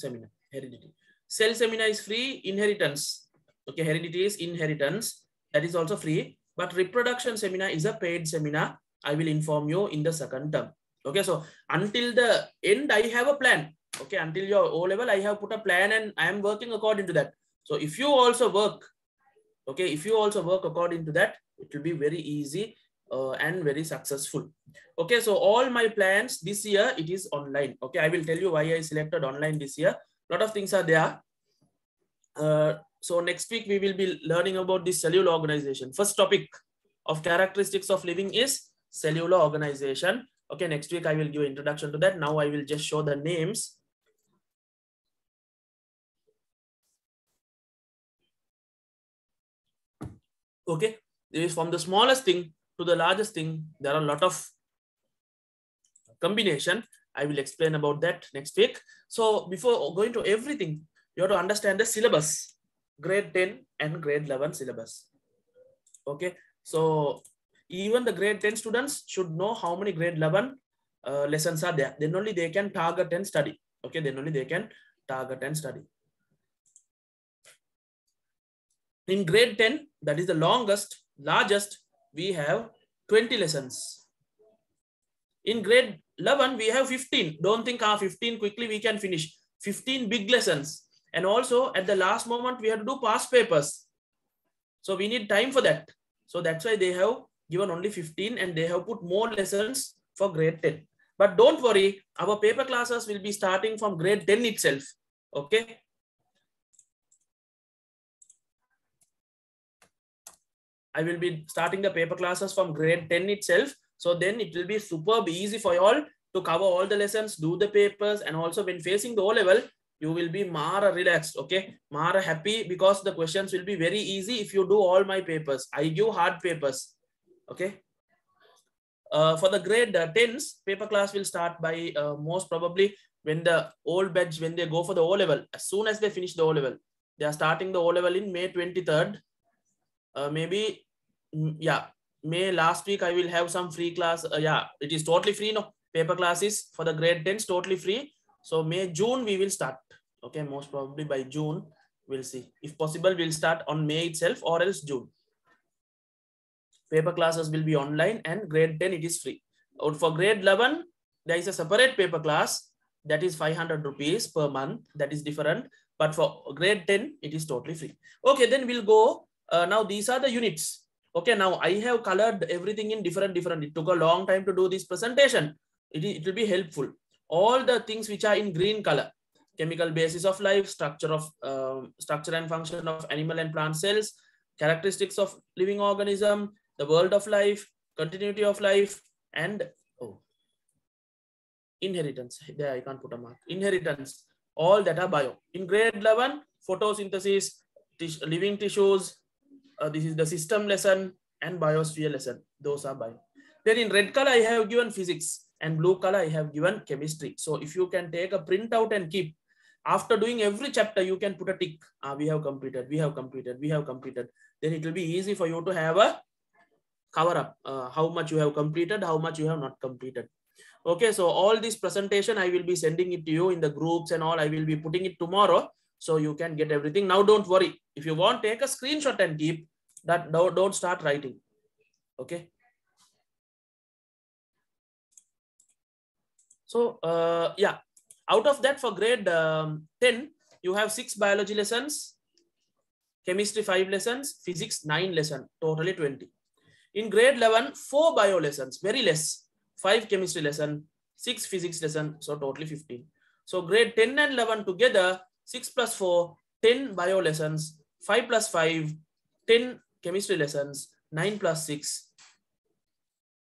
Speaker 1: Heredity. Cell seminar is free. Inheritance. Okay, heredity is inheritance. That is also free. But reproduction seminar is a paid seminar. I will inform you in the second term. Okay, so until the end, I have a plan. Okay, until your O level, I have put a plan and I am working according to that. So if you also work, okay, if you also work according to that, it will be very easy and very successful. Okay, so all my plans this year, it is online. Okay, I will tell you why I selected online this year. A lot of things are there. So next week we will be learning about this cellular organization. First topic of characteristics of living is cellular organization. Okay, next week I will give introduction to that. Now I will just show the names. Okay, this is from the smallest thing to the largest thing. There are a lot of combination. I will explain about that next week. So before going to everything, you have to understand the syllabus, grade 10 and grade 11 syllabus. Okay, so even the grade 10 students should know how many grade 11 lessons are there. Then only they can target and study. Okay, then only they can target and study. In grade 10, that is the longest, largest, we have 20 lessons. In grade 11, we have 15. Don't think 15 quickly we can finish. 15 big lessons. And also at the last moment, we have to do past papers. So we need time for that. So that's why they have given only 15 and they have put more lessons for grade 10. But don't worry, our paper classes will be starting from grade 10 itself. Okay. I will be starting the paper classes from grade 10 itself. So then it will be superb easy for you all to cover all the lessons, do the papers, and also when facing the O level, you will be mara relaxed. Okay, mara happy because the questions will be very easy if you do all my papers. I give hard papers. Okay. For the grade 10s, paper class will start by most probably when the old batch, when they go for the O level, as soon as they finish the O level, they are starting the O level in May 23rd. Maybe, yeah, May last week I will have some free class. Yeah, it is totally free. No, paper classes for the grade 10s totally free. So May, June we will start. Okay, most probably by June we'll see. If possible, we'll start on May itself or else June. Paper classes will be online and grade 10 it is free. For grade 11, there is a separate paper class that is 500 rupees per month. That is different. But for grade 10, it is totally free. Okay, then we'll go. Now these are the units. Okay, now I have colored everything in different. It took a long time to do this presentation. It will be helpful. All the things which are in green color, chemical basis of life, structure and function of animal and plant cells, characteristics of living organism, the world of life, continuity of life, and inheritance. There I can't put a mark. Inheritance. All that are bio. In grade 11, photosynthesis, living tissues. This is the system lesson and biosphere lesson. Those are bio. Then in red color, I have given physics and blue color, I have given chemistry. So if you can take a printout and keep, after doing every chapter, you can put a tick. We have completed, we have completed, we have completed. Then it will be easy for you to have a cover up how much you have completed, how much you have not completed. Okay, so all this presentation, I will be sending it to you in the groups and all. I will be putting it tomorrow. So you can get everything. Now don't worry. If you want, take a screenshot and keep that. Don't start writing. Okay. So yeah, out of that for grade 10, you have 6 biology lessons, chemistry 5 lessons, physics 9 lessons, totally 20. In grade 11, 4 bio lessons, very less, 5 chemistry lesson, 6 physics lesson, so totally 15. So grade 10 and 11 together, 6 plus 4, 10 bio lessons, 5 plus 5, 10 chemistry lessons, 9 plus 6,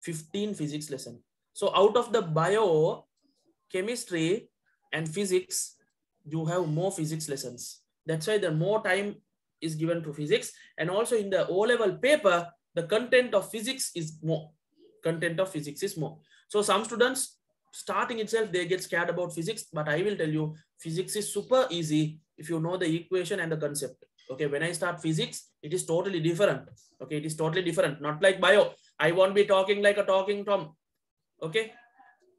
Speaker 1: 15 physics lesson. So out of the bio, chemistry and physics, you have more physics lessons. That's why the more time is given to physics. And also in the O-level paper, the content of physics is more. Content of physics is more. So some students starting itself, they get scared about physics, but I will tell you, physics is super easy if you know the equation and the concept. Okay, when I start physics, it is totally different. Okay, it is totally different. Not like bio. I won't be talking like a talking Tom. Okay,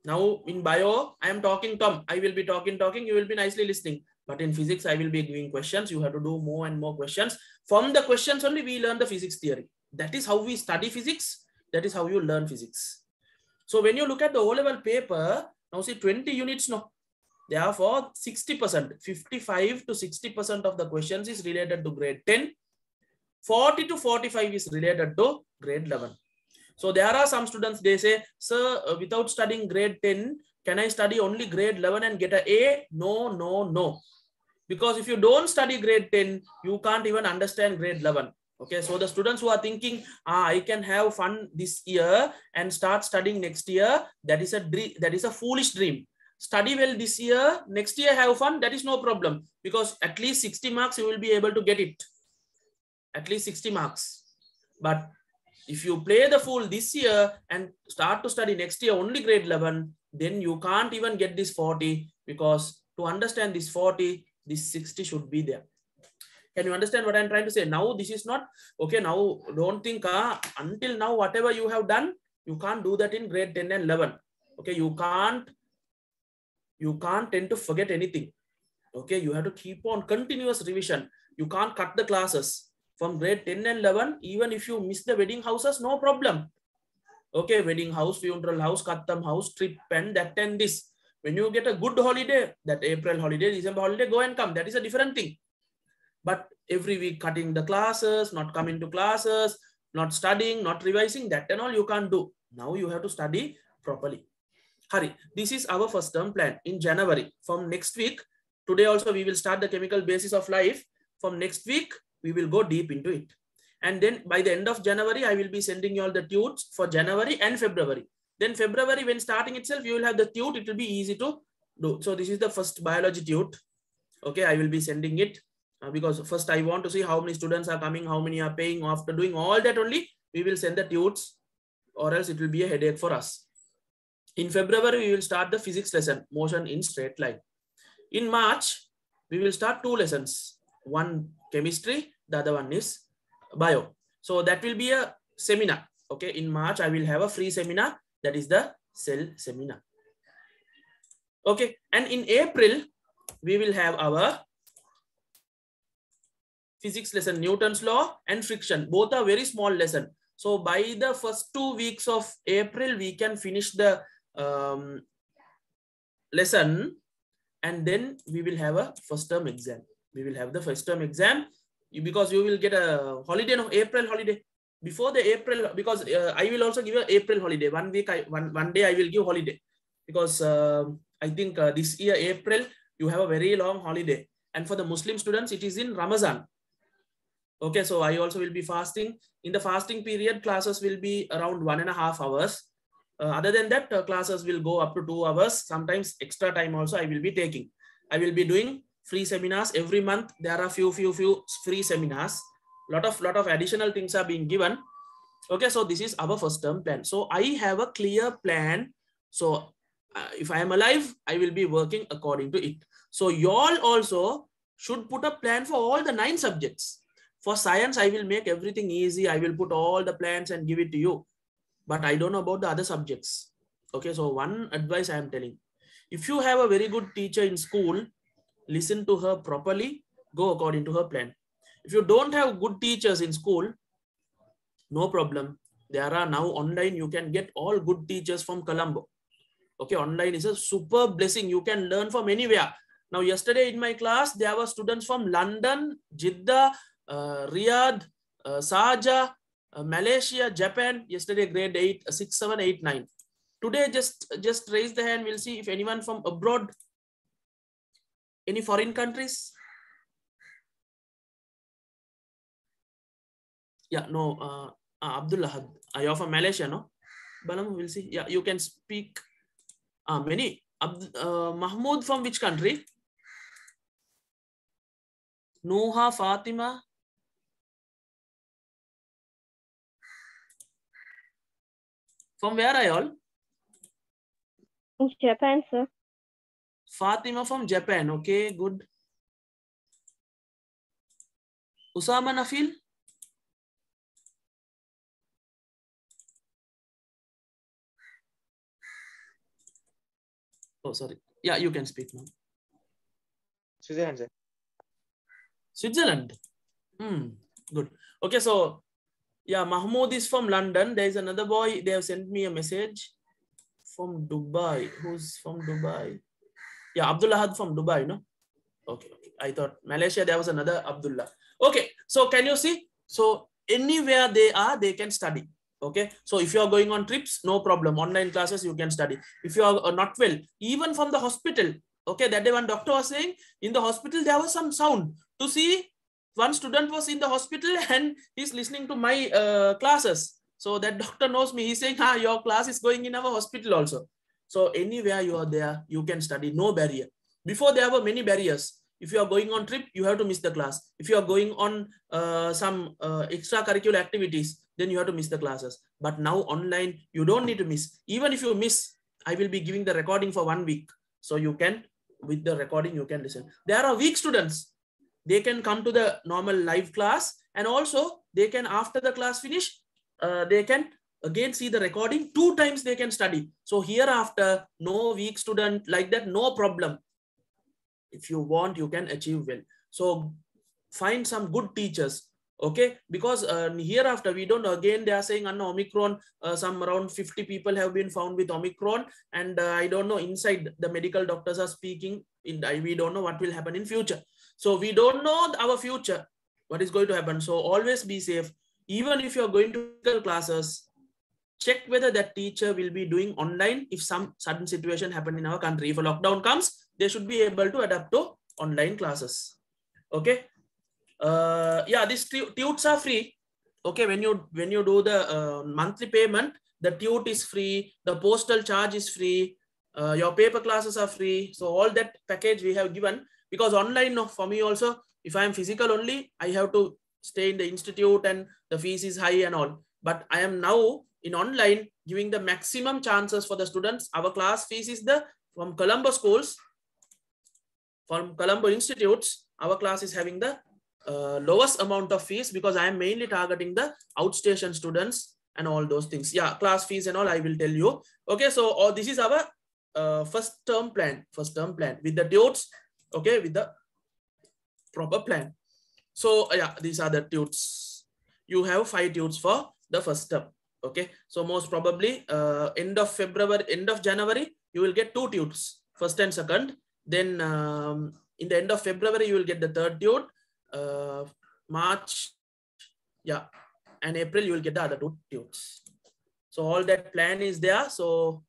Speaker 1: now in bio, I am talking Tom. I will be talking, you will be nicely listening. But in physics, I will be giving questions. You have to do more and more questions. From the questions only, we learn the physics theory. That is how we study physics. That is how you learn physics. So when you look at the O-level paper, now see 20 units now. Therefore, 60%, 55 to 60% of the questions is related to grade 10. 40 to 45 is related to grade 11. So there are some students, they say, sir, without studying grade 10, can I study only grade 11 and get an A? No, no, no. Because if you don't study grade 10, you can't even understand grade 11. Okay, so the students who are thinking, I can have fun this year and start studying next year, that is a dream, that is a foolish dream. Study well this year, next year have fun, that is no problem. Because at least 60 marks, you will be able to get it. At least 60 marks. But if you play the fool this year and start to study next year only grade 11, then you can't even get this 40, because to understand this 40, this 60 should be there. Can you understand what I'm trying to say? Now this is not, okay, now don't think, until now whatever you have done, you can't do that in grade 10 and 11. Okay, you can't tend to forget anything. Okay, you have to keep on continuous revision. You can't cut the classes. From grade 10 and 11, even if you miss the wedding houses, no problem. Okay, wedding house, funeral house, Kattam house, trip and that and this. When you get a good holiday, that April holiday, December holiday, go and come. That is a different thing. But every week cutting the classes, not coming to classes, not studying, not revising, that and all you can't do. Now you have to study properly. Hurry, this is our first term plan in January. From next week, today also we will start the chemical basis of life. From next week, we will go deep into it. And then by the end of January, I will be sending you all the tutors for January and February. Then February, when starting itself, you will have the tute. It will be easy to do. So this is the first biology tute. Okay, I will be sending it because first I want to see how many students are coming, how many are paying. After doing all that only, we will send the tutors, or else it will be a headache for us. In February, we will start the physics lesson, motion in straight line. In March, we will start 2 lessons. One chemistry, the other one is bio. So that will be a seminar. Okay, in March, I will have a free seminar. That is the cell seminar. Okay, and in April, we will have our physics lesson, Newton's law and friction. Both are very small lesson. So by the first 2 weeks of April, we can finish the lesson, and then we will have a first term exam. We will have the first term exam because you will get a holiday, no, April holiday. Before the April, because I will also give an April holiday. 1 week, one day I will give holiday because I think this year, April, you have a very long holiday. And for the Muslim students, it is in Ramadan. Okay, so I also will be fasting. In the fasting period, classes will be around 1.5 hours. Other than that, classes will go up to 2 hours. Sometimes extra time also I will be taking. I will be doing free seminars every month. There are few free seminars. Lot of additional things are being given. Okay, so this is our first term plan. So I have a clear plan. So if I am alive, I will be working according to it. So you all also should put a plan for all the 9 subjects. For science, I will make everything easy. I will put all the plans and give it to you. But I don't know about the other subjects. Okay, so one advice I am telling. If you have a very good teacher in school, listen to her properly, go according to her plan. If you don't have good teachers in school, no problem. There are now online, you can get all good teachers from Colombo. Okay, online is a super blessing. You can learn from anywhere. Now, yesterday in my class, there were students from London, Jeddah, Riyadh, Sharjah, Malaysia, Japan. Yesterday, grade 8, 6, 7, 8, 9. Today, just raise the hand. We'll see if anyone from abroad, any foreign countries. Yeah, no, Abdullah, you're from Malaysia, no? Balam, we'll see. Yeah, you can speak. Many. Mahmoud from which country? Nuha, Fatima. From where are you all?
Speaker 5: Japan, sir.
Speaker 1: Fatima from Japan. Okay, good. Usama Nafil? Oh, sorry. Yeah, you can speak now.
Speaker 6: Switzerland, sir.
Speaker 1: Switzerland. Good. Okay, so yeah, Mahmoud is from London. There is another boy. They have sent me a message from Dubai. Who's from Dubai? Yeah, Abdullah Had from Dubai, no? Okay, okay. I thought Malaysia, there was another Abdullah. Okay, so can you see? So anywhere they are, they can study. Okay, so if you are going on trips, no problem. Online classes, you can study. If you are not well, even from the hospital. Okay, that day one doctor was saying in the hospital, there was some sound to see. One student was in the hospital and he's listening to my classes. So that doctor knows me. He's saying, your class is going in our hospital also. So anywhere you are there, you can study, no barrier. Before there were many barriers. If you are going on trip, you have to miss the class. If you are going on some extracurricular activities, then you have to miss the classes. But now online, you don't need to miss. Even if you miss, I will be giving the recording for 1 week. So you can, with the recording, you can listen. There are weak students. They can come to the normal live class, and also they can, after the class finish, they can again see the recording 2 times. They can study. So hereafter, no weak student like that, no problem. If you want, you can achieve well. So find some good teachers. Okay, because hereafter we don't know, again they are saying Omicron, some around 50 people have been found with Omicron, and I don't know, inside the medical doctors are speaking, we don't know what will happen in future. So we don't know our future, what is going to happen. So always be safe. Even if you're going to classes, check whether that teacher will be doing online if some sudden situation happen in our country. If a lockdown comes, they should be able to adapt to online classes. Okay. Yeah, these tutes are free. Okay, when you do the monthly payment, the tute is free, the postal charge is free, your paper classes are free. So all that package we have given, because online, no, for me also, if I am physical only, I have to stay in the institute and the fees is high and all. But I am now in online giving the maximum chances for the students. Our class fees is from Colombo schools, from Colombo institutes, our class is having the lowest amount of fees, because I am mainly targeting the outstation students and all those things. Yeah, class fees and all I will tell you. Okay, so this is our first term plan with the tutes. Okay, with the proper plan. So yeah, these are the tutes. You have 5 tutes for the first term. Okay, so most probably end of January, you will get 2 tutes, first and second. Then in the end of February, you will get the 3rd tute. March, yeah, and April, you will get the other 2 tutes. So all that plan is there. So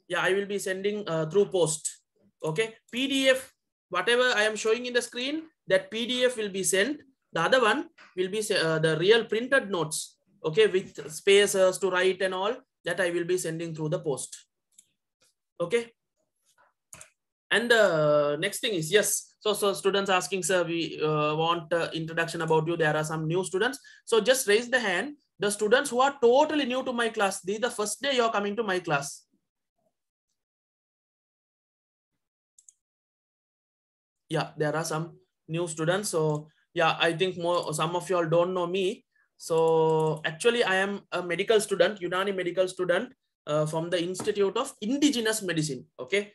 Speaker 1: yeah, I will be sending through post. Okay, PDF, whatever I am showing in the screen, that PDF will be sent. The other one will be the real printed notes. Okay, with spaces to write and all, that I will be sending through the post. Okay. And the next thing is, yes, so students asking, sir, we want introduction about you. There are some new students. So just raise the hand. The students who are totally new to my class, this is the first day you're coming to my class. Yeah, there are some new students. So yeah, I think some of you all don't know me. So actually I am a medical student, Unani medical student from the Institute of Indigenous Medicine. Okay.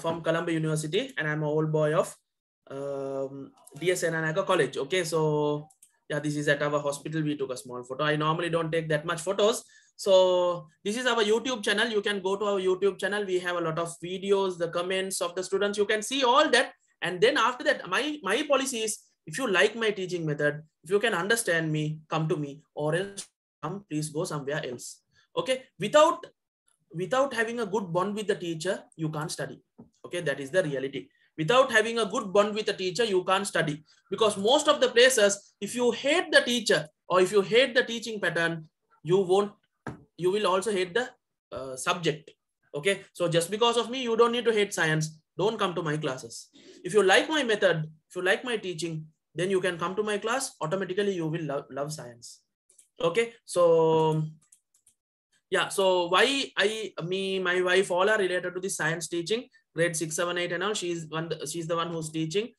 Speaker 1: From Colombo University, and I'm an old boy of DS Senanaka College. Okay, so yeah, this is at our hospital. We took a small photo. I normally don't take that much photos. So this is our YouTube channel. You can go to our YouTube channel. We have a lot of videos, the comments of the students. You can see all that. And then after that, my policy is, if you like my teaching method, if you can understand me, come to me, or else please go somewhere else. Okay, without having a good bond with the teacher, you can't study. Okay, that is the reality. Without having a good bond with the teacher, you can't study. Because most of the places, if you hate the teacher or if you hate the teaching pattern, you will also hate the subject. Okay, so just because of me, you don't need to hate science. Don't come to my classes. If you like my method, if you like my teaching, then you can come to my class. Automatically, you will love science. Okay, so Yeah, so why my wife all are related to the science teaching, grade 6, 7, 8 and all. She's the one who's teaching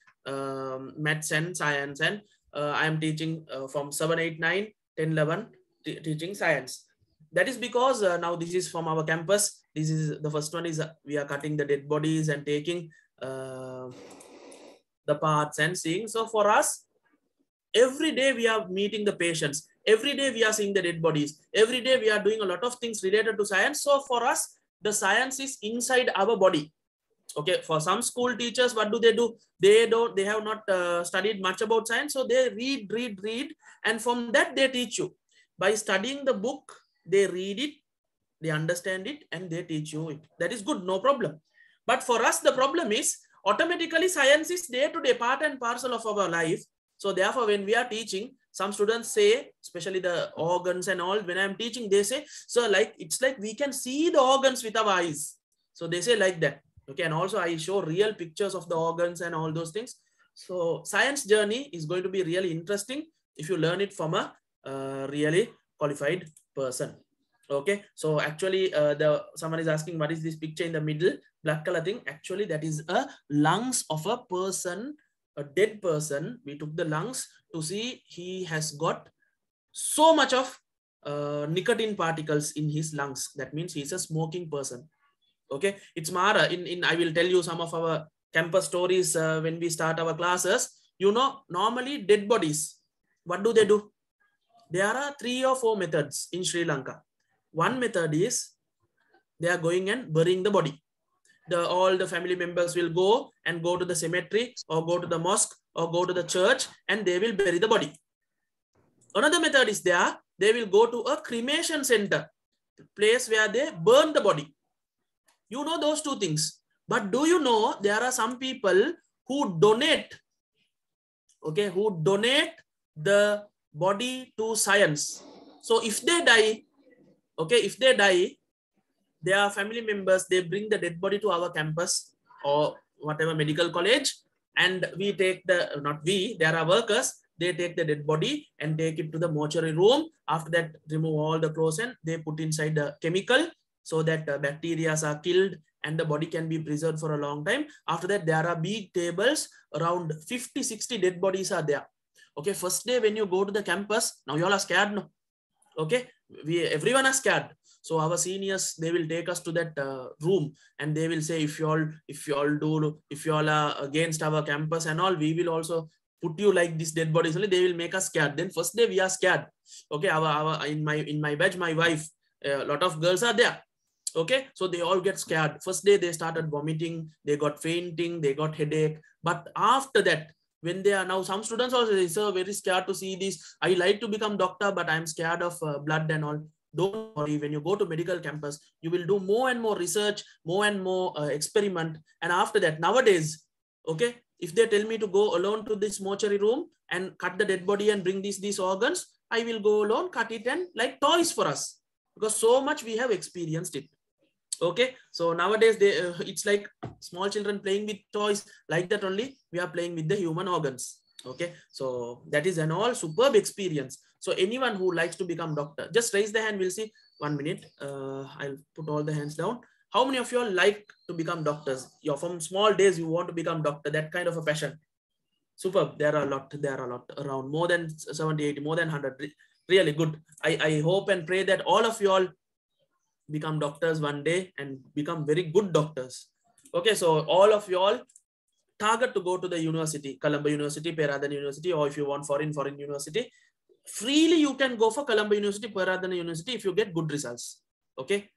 Speaker 1: maths and science, and I am teaching from 7, 8, 9, 10, 11 teaching science. That is because now this is from our campus. This is the first one is we are cutting the dead bodies and taking the parts and seeing. So for us, every day we are meeting the patients. Every day we are seeing the dead bodies. Every day we are doing a lot of things related to science. So for us, the science is inside our body. Okay, for some school teachers, what do? They have not studied much about science. So they read, and from that they teach you. By studying the book, they read it, they understand it, and they teach you it. That is good, no problem. But for us, the problem is automatically science is day-to-day part and parcel of our life. So therefore, when we are teaching, some students say, especially the organs and all, when I'm teaching, they say, so like, it's like we can see the organs with our eyes. So they say like that. Okay. And also I show real pictures of the organs and all those things. So science journey is going to be really interesting if you learn it from a really qualified person. Okay. So actually someone is asking, what is this picture in the middle? Black color thing. Actually, that is a lungs of a person, a dead person. We took the lungs to see he has got so much of nicotine particles in his lungs. That means he's a smoking person. Okay, it's Mara. I will tell you some of our campus stories when we start our classes. You know, normally dead bodies, what do? There are 3 or 4 methods in Sri Lanka. One method is they are going and burying the body. All the family members will go to the cemetery or go to the mosque or go to the church and they will bury the body. Another method is they will go to a cremation center, place where they burn the body. You know those 2 things. But do you know there are some people who donate, okay, who donate the body to science. So if they die, okay, their family members, they bring the dead body to our campus or whatever medical college, and we take there are workers, they take the dead body and take it to the mortuary room. After that, remove all the clothes and they put inside the chemical so that bacteria are killed and the body can be preserved for a long time. After that, there are big tables, around 50, 60 dead bodies are there. Okay, first day when you go to the campus, now you all are scared, no? Okay, everyone is scared. So our seniors, they will take us to that room and they will say, if you all are against our campus and all, we will also put you like this dead bodies only. They will make us scared. Then first day we are scared. Okay, in my batch, my wife, a lot of girls are there. Okay, so they all get scared. First day they started vomiting, they got fainting, they got headache. But after that, when they are now, some students also say, sir, very scared to see this. I like to become doctor, but I'm scared of blood and all. Don't worry, when you go to medical campus, you will do more and more research, more and more experiment. And after that, nowadays, okay, if they tell me to go alone to this mortuary room and cut the dead body and bring these organs, I will go alone, cut it, and like toys for us, because so much we have experienced it. Okay, so nowadays it's like small children playing with toys, like that only we are playing with the human organs. Okay, so that is an all superb experience. So anyone who likes to become doctor, just raise the hand. We'll see. 1 minute. I'll put all the hands down. How many of you all like to become doctors? You're from small days, you want to become doctor, that kind of a passion. Superb. There are a lot around, more than 70, 80, more than 100. Really good. I hope and pray that all of you all become doctors one day and become very good doctors. Okay, so all of you all target to go to the university, Colombo University, Peradeniya University, or if you want foreign university, freely you can go for Colombo University, Peradeniya University if you get good results. Okay,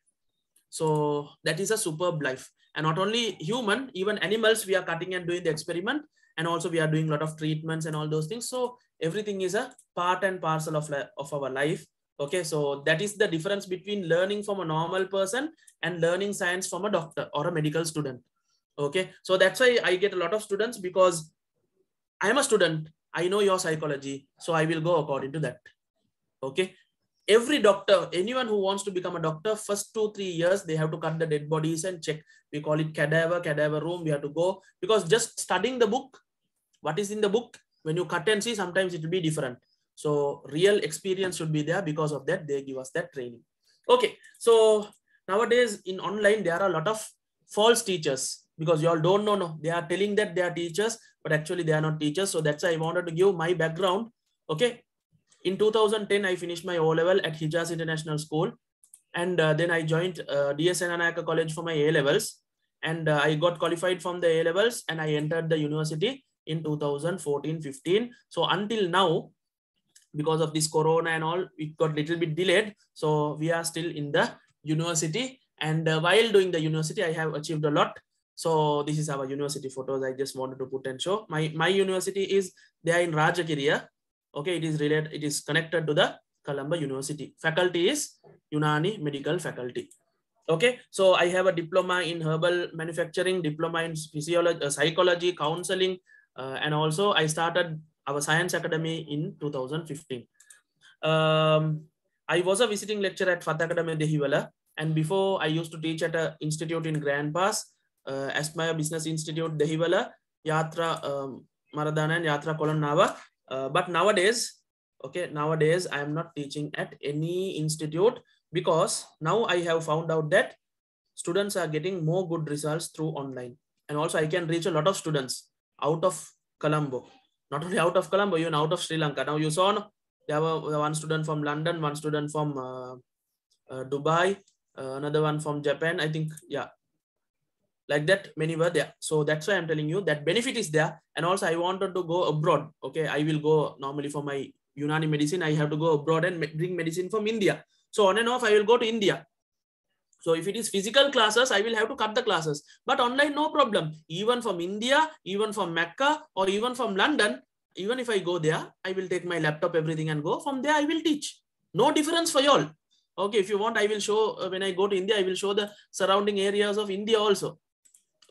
Speaker 1: so that is a superb life. And not only human, even animals we are cutting and doing the experiment, and also we are doing a lot of treatments and all those things. So everything is a part and parcel of our life. Okay, so that is the difference between learning from a normal person and learning science from a doctor or a medical student. Okay, so that's why I get a lot of students, because I am a student, I know your psychology, so I will go according to that. Okay, every doctor, anyone who wants to become a doctor, first 2-3 years they have to cut the dead bodies and check. We call it cadaver room. We have to go, because just studying the book, what is in the book, when you cut and see, sometimes it will be different. So real experience should be there. Because of that, they give us that training. Okay, so nowadays in online there are a lot of false teachers, because you all don't know. No, they are telling that they are teachers, but actually they are not teachers. So that's why I wanted to give my background. Okay, in 2010 I finished my O level at Hijaz International School, and then I joined DS Senanayaka College for my A levels, and I got qualified from the A levels, and I entered the university in 2014-15. So until now, because of this corona and all, it got little bit delayed. So we are still in the university, and while doing the university, I have achieved a lot. So this is our university photos. I just wanted to put and show. My university is there in Rajagiriya. Okay, it is related. It is connected to the Colombo University. Faculty is Unani Medical Faculty. Okay, so I have a diploma in herbal manufacturing, diploma in physiology, psychology, counseling, and also I started our science academy in 2015. I was a visiting lecturer at Fatah Academy Dehiwala, and before I used to teach at an institute in Grand Pass, Aspire Business Institute Dehiwala, Yatra Maradana and Yatra Kolonava. But nowadays, okay, nowadays I am not teaching at any institute, because now I have found out that students are getting more good results through online, and also I can reach a lot of students out of Colombo. Not only out of Colombo, even out of Sri Lanka. Now you saw, no, there were one student from London, one student from Dubai, another one from Japan, I think. Yeah, like that, many were there. So that's why I'm telling you that benefit is there. And also I wanted to go abroad. Okay, I will go normally for my Unani medicine. I have to go abroad and bring medicine from India. So on and off, I will go to India. So if it is physical classes, I will have to cut the classes. But online, no problem. Even from India, even from Mecca, or even from London, even if I go there, I will take my laptop, everything, and go. From there, I will teach. No difference for y'all. Okay, if you want, I will show, when I go to India, I will show the surrounding areas of India also.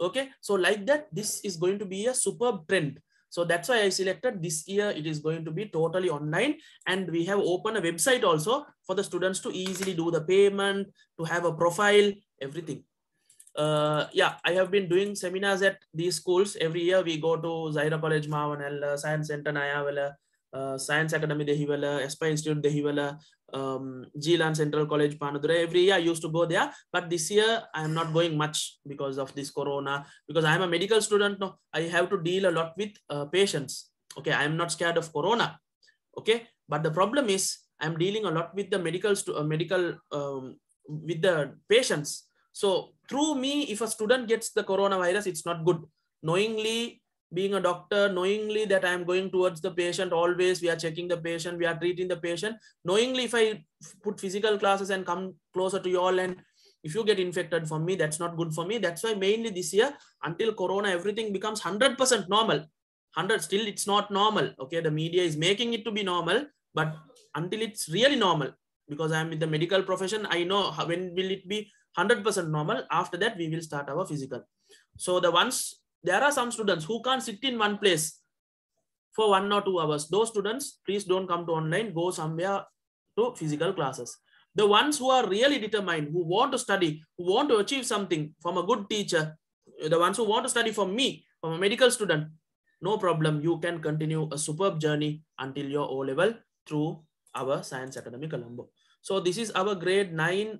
Speaker 1: Okay, so like that, this is going to be a superb trend. So that's why I selected this year. It is going to be totally online, and we have opened a website also for the students to easily do the payment, to have a profile, everything. Yeah, I have been doing seminars at these schools. Every year we go to Zaira College Mavanella, Science Center Nayawala, Science Academy Dehiwala, Aspire Institute Dehiwala, Gilan Central College Panadura. Every year I used to go there, but this year I am not going much because of this corona, because I am a medical student now. I have to deal a lot with patients. Okay, I am not scared of corona. Okay, but the problem is I am dealing a lot with the with the patients. So through me, if a student gets the coronavirus, it's not good. Knowingly, being a doctor, knowingly that I am going towards the patient, always we are checking the patient, we are treating the patient. Knowingly, if I put physical classes and come closer to you all, and if you get infected from me, that's not good for me. That's why mainly this year, until corona, everything becomes 100% normal. 100, still it's not normal. Okay, the media is making it to be normal, but until it's really normal, because I am in the medical profession, I know when will it be 100% normal. After that, we will start our physical. So there are some students who can't sit in one place for 1 or 2 hours. Those students, please don't come to online, go somewhere to physical classes. The ones who are really determined, who want to study, who want to achieve something from a good teacher, the ones who want to study from me, from a medical student, no problem. You can continue a superb journey until your O level through our Science Academy Colombo. So this is our grade 9,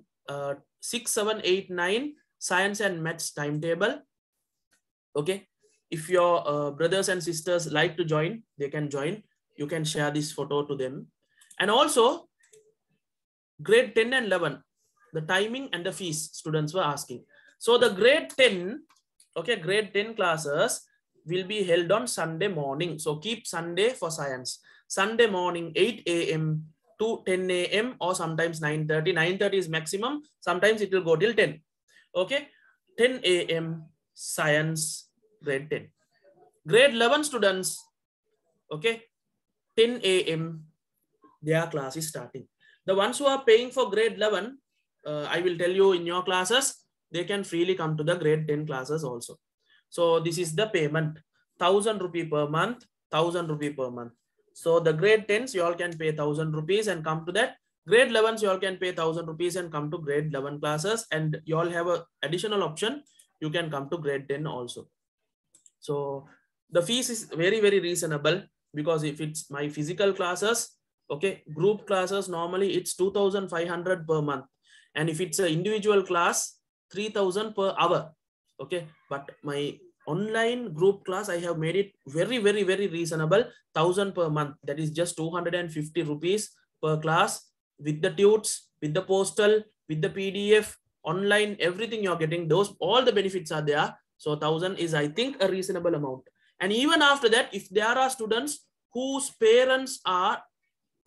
Speaker 1: 6, 7, 8, 9 science and maths timetable. Okay, if your brothers and sisters like to join, they can join. You can share this photo to them. And also grade 10 and 11, the timing and the fees students were asking. So the grade 10, okay, grade 10 classes will be held on Sunday morning. So keep Sunday for science. Sunday morning, 8 a.m. to 10 a.m. or sometimes 9:30. 9:30 is maximum. Sometimes it will go till 10. Okay, 10 a.m. science grade 10. Grade 11 students, okay, 10 a.m. their class is starting. The ones who are paying for grade 11, I will tell you in your classes, they can freely come to the grade 10 classes also. So this is the payment, 1,000 rupee per month, 1,000 rupee per month. So the grade 10s, you all can pay 1,000 rupees and come to that. Grade 11s, you all can pay 1,000 rupees and come to grade 11 classes. And you all have an additional option. You can come to grade 10 also. So the fees is very, very reasonable, because if it's my physical classes, okay, group classes, normally it's 2,500 per month. And if it's an individual class, 3,000 per hour. Okay, but my online group class, I have made it very, very, very reasonable, 1,000 per month. That is just 250 rupees per class, with the tutors, with the postal, with the PDF, online, everything you're getting. Those, all the benefits are there. So 1,000 is, I think, a reasonable amount. And even after that, if there are students whose parents are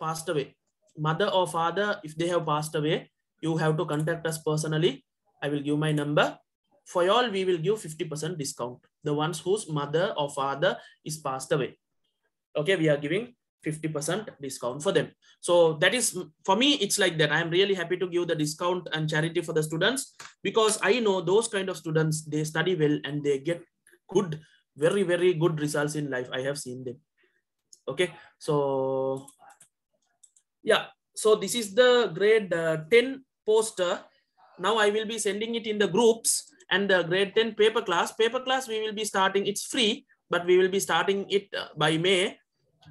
Speaker 1: passed away, mother or father, if they have passed away, you have to contact us personally. I will give my number. For y'all, we will give 50% discount. The ones whose mother or father is passed away. Okay, we are giving 50% discount for them. So that is, for me, it's like that. I'm really happy to give the discount and charity for the students, because I know those kind of students, they study well and they get good, very, very good results in life. I have seen them. Okay, so yeah, so this is the grade 10 poster. Now I will be sending it in the groups. And the grade 10 paper class, we will be starting, it's free, but we will be starting it by May.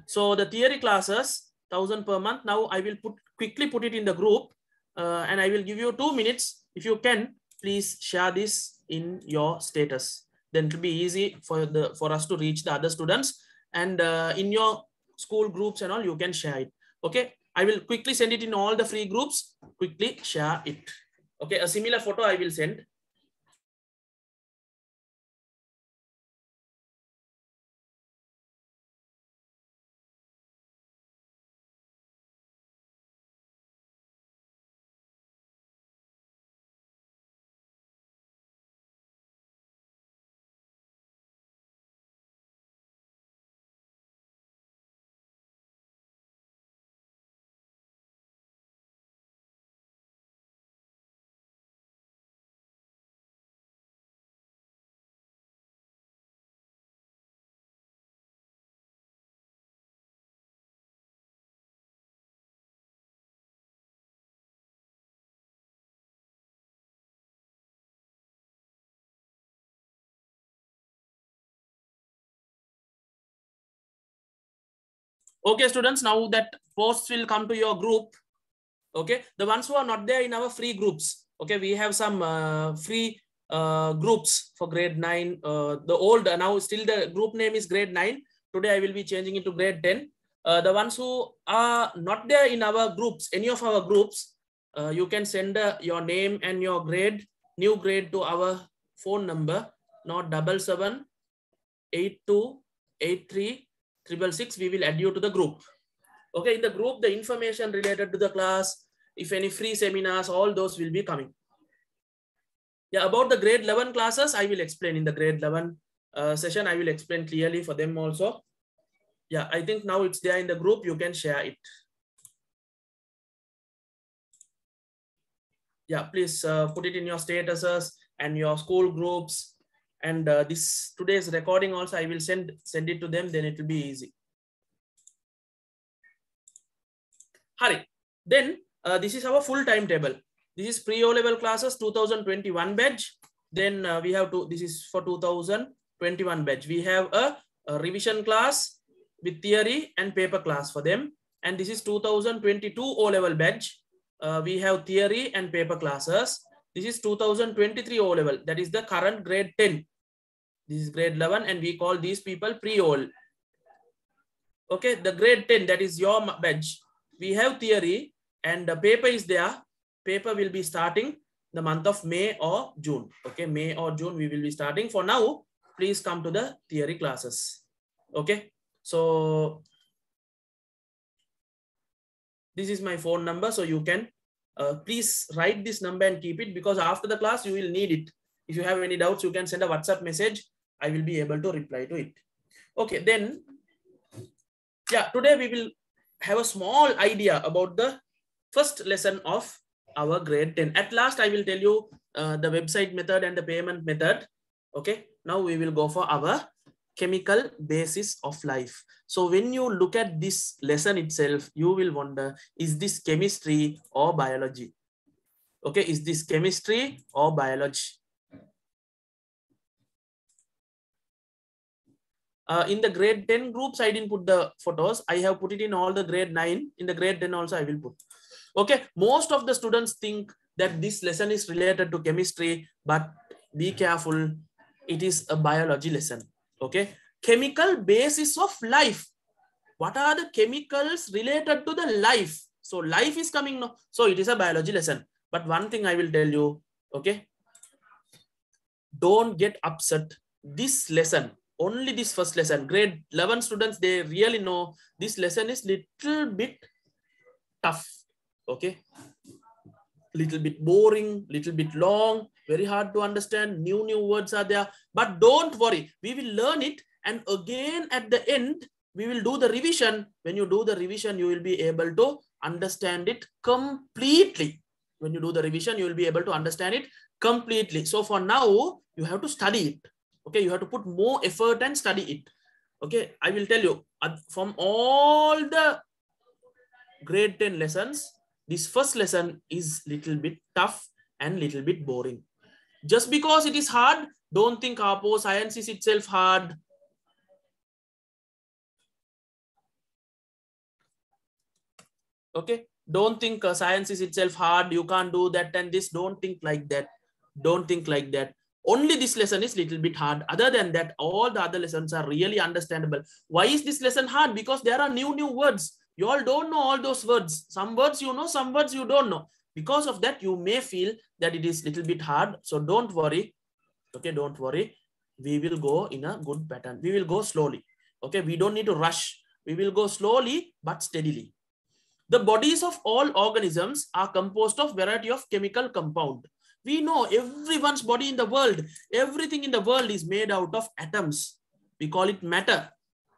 Speaker 1: So the theory classes, 1,000 per month. Now I will quickly put it in the group, and I will give you 2 minutes. If you can, please share this in your status. Then it will be easy for us to reach the other students. And in your school groups and all, you can share it. Okay, I will quickly send it in all the free groups. Quickly share it. Okay, a similar photo I will send. Okay, students, now that posts will come to your group. Okay, the ones who are not there in our free groups. Okay, we have some free groups for grade 9. The old, now still the group name is grade 9. Today I will be changing it to grade 10. The ones who are not there in our groups, any of our groups, you can send your name and your grade, new grade, to our phone number, not 7782836666. We will add you to the group. Okay, in the group, the information related to the class, if any free seminars, all those will be coming. Yeah, about the grade 11 classes, I will explain in the grade 11 session. I will explain clearly for them also. Yeah, I think now it's there in the group. You can share it. Yeah, please put it in your statuses and your school groups. And this today's recording also, I will send it to them. Then it will be easy. Hurry. Then this is our full timetable. This is pre-O level classes 2021 batch. Then we have to, this is for 2021 batch. We have a revision class with theory and paper class for them. And this is 2022 O level batch. We have theory and paper classes. This is 2023 O level. That is the current grade 10. This is grade 11, and we call these people pre-O. Okay, the grade 10, that is your batch. We have theory and the paper is there. Paper will be starting the month of May or June. Okay, May or June we will be starting. For now, please come to the theory classes. Okay, so this is my phone number. So you can please write this number and keep it, because after the class you will need it. If you have any doubts, you can send a WhatsApp message. I will be able to reply to it. Okay, then, yeah, today we will have a small idea about the first lesson of our grade 10. At last, I will tell you the website method and the payment method. Okay, now we will go for our chemical basis of life. So when you look at this lesson itself, you will wonder, is this chemistry or biology? Okay, is this chemistry or biology? In the grade 10 groups, I didn't put the photos. I have put it in all the grade 9. In the grade 10 also I will put. Okay, most of the students think that this lesson is related to chemistry, but be careful. It is a biology lesson. Okay. Chemical basis of life. What are the chemicals related to the life? So life is coming now. So it is a biology lesson. But one thing I will tell you, okay? Don't get upset. This lesson, only this first lesson, grade 11 students, they really know this lesson is little bit tough. Okay. Little bit boring, little bit long, very hard to understand. New words are there. But don't worry. We will learn it. And again, at the end, we will do the revision. When you do the revision, you will be able to understand it completely. When you do the revision, you will be able to understand it completely. So for now, you have to study it. Okay, you have to put more effort and study it. Okay, I will tell you, from all the grade 10 lessons, this first lesson is little bit tough and little bit boring. Just because it is hard, don't think Apo, science is itself hard. Okay, don't think science is itself hard. You can't do that and this. Don't think like that. Don't think like that. Only this lesson is little bit hard. Other than that, all the other lessons are really understandable. Why is this lesson hard? Because there are new words. You all don't know all those words. Some words you know, some words you don't know. Because of that, you may feel that it is little bit hard. So don't worry. Okay, don't worry. We will go in a good pattern. We will go slowly. Okay, we don't need to rush. We will go slowly but steadily. The bodies of all organisms are composed of variety of chemical compound. We know everyone's body in the world, everything in the world is made out of atoms. We call it matter.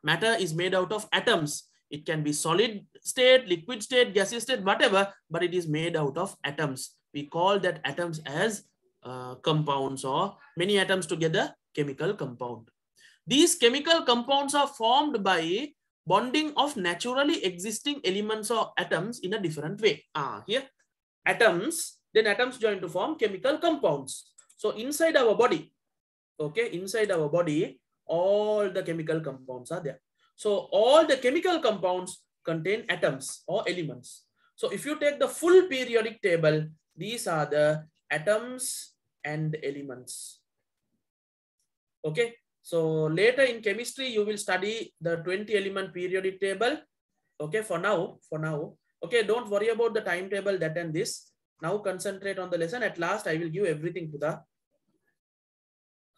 Speaker 1: Matter is made out of atoms. It can be solid state, liquid state, gaseous state, whatever, but it is made out of atoms. We call that atoms as compounds, or many atoms together, chemical compound. These chemical compounds are formed by bonding of naturally existing elements or atoms in a different way. Here, atoms, then atoms join to form chemical compounds. So inside our body, okay, inside our body, all the chemical compounds are there. So all the chemical compounds contain atoms or elements. So if you take the full periodic table, these are the atoms and elements. Okay. So later in chemistry, you will study the 20 element periodic table. Okay, for now, okay, don't worry about the timetable, that and this. Now concentrate on the lesson. At last, I will give everything to the.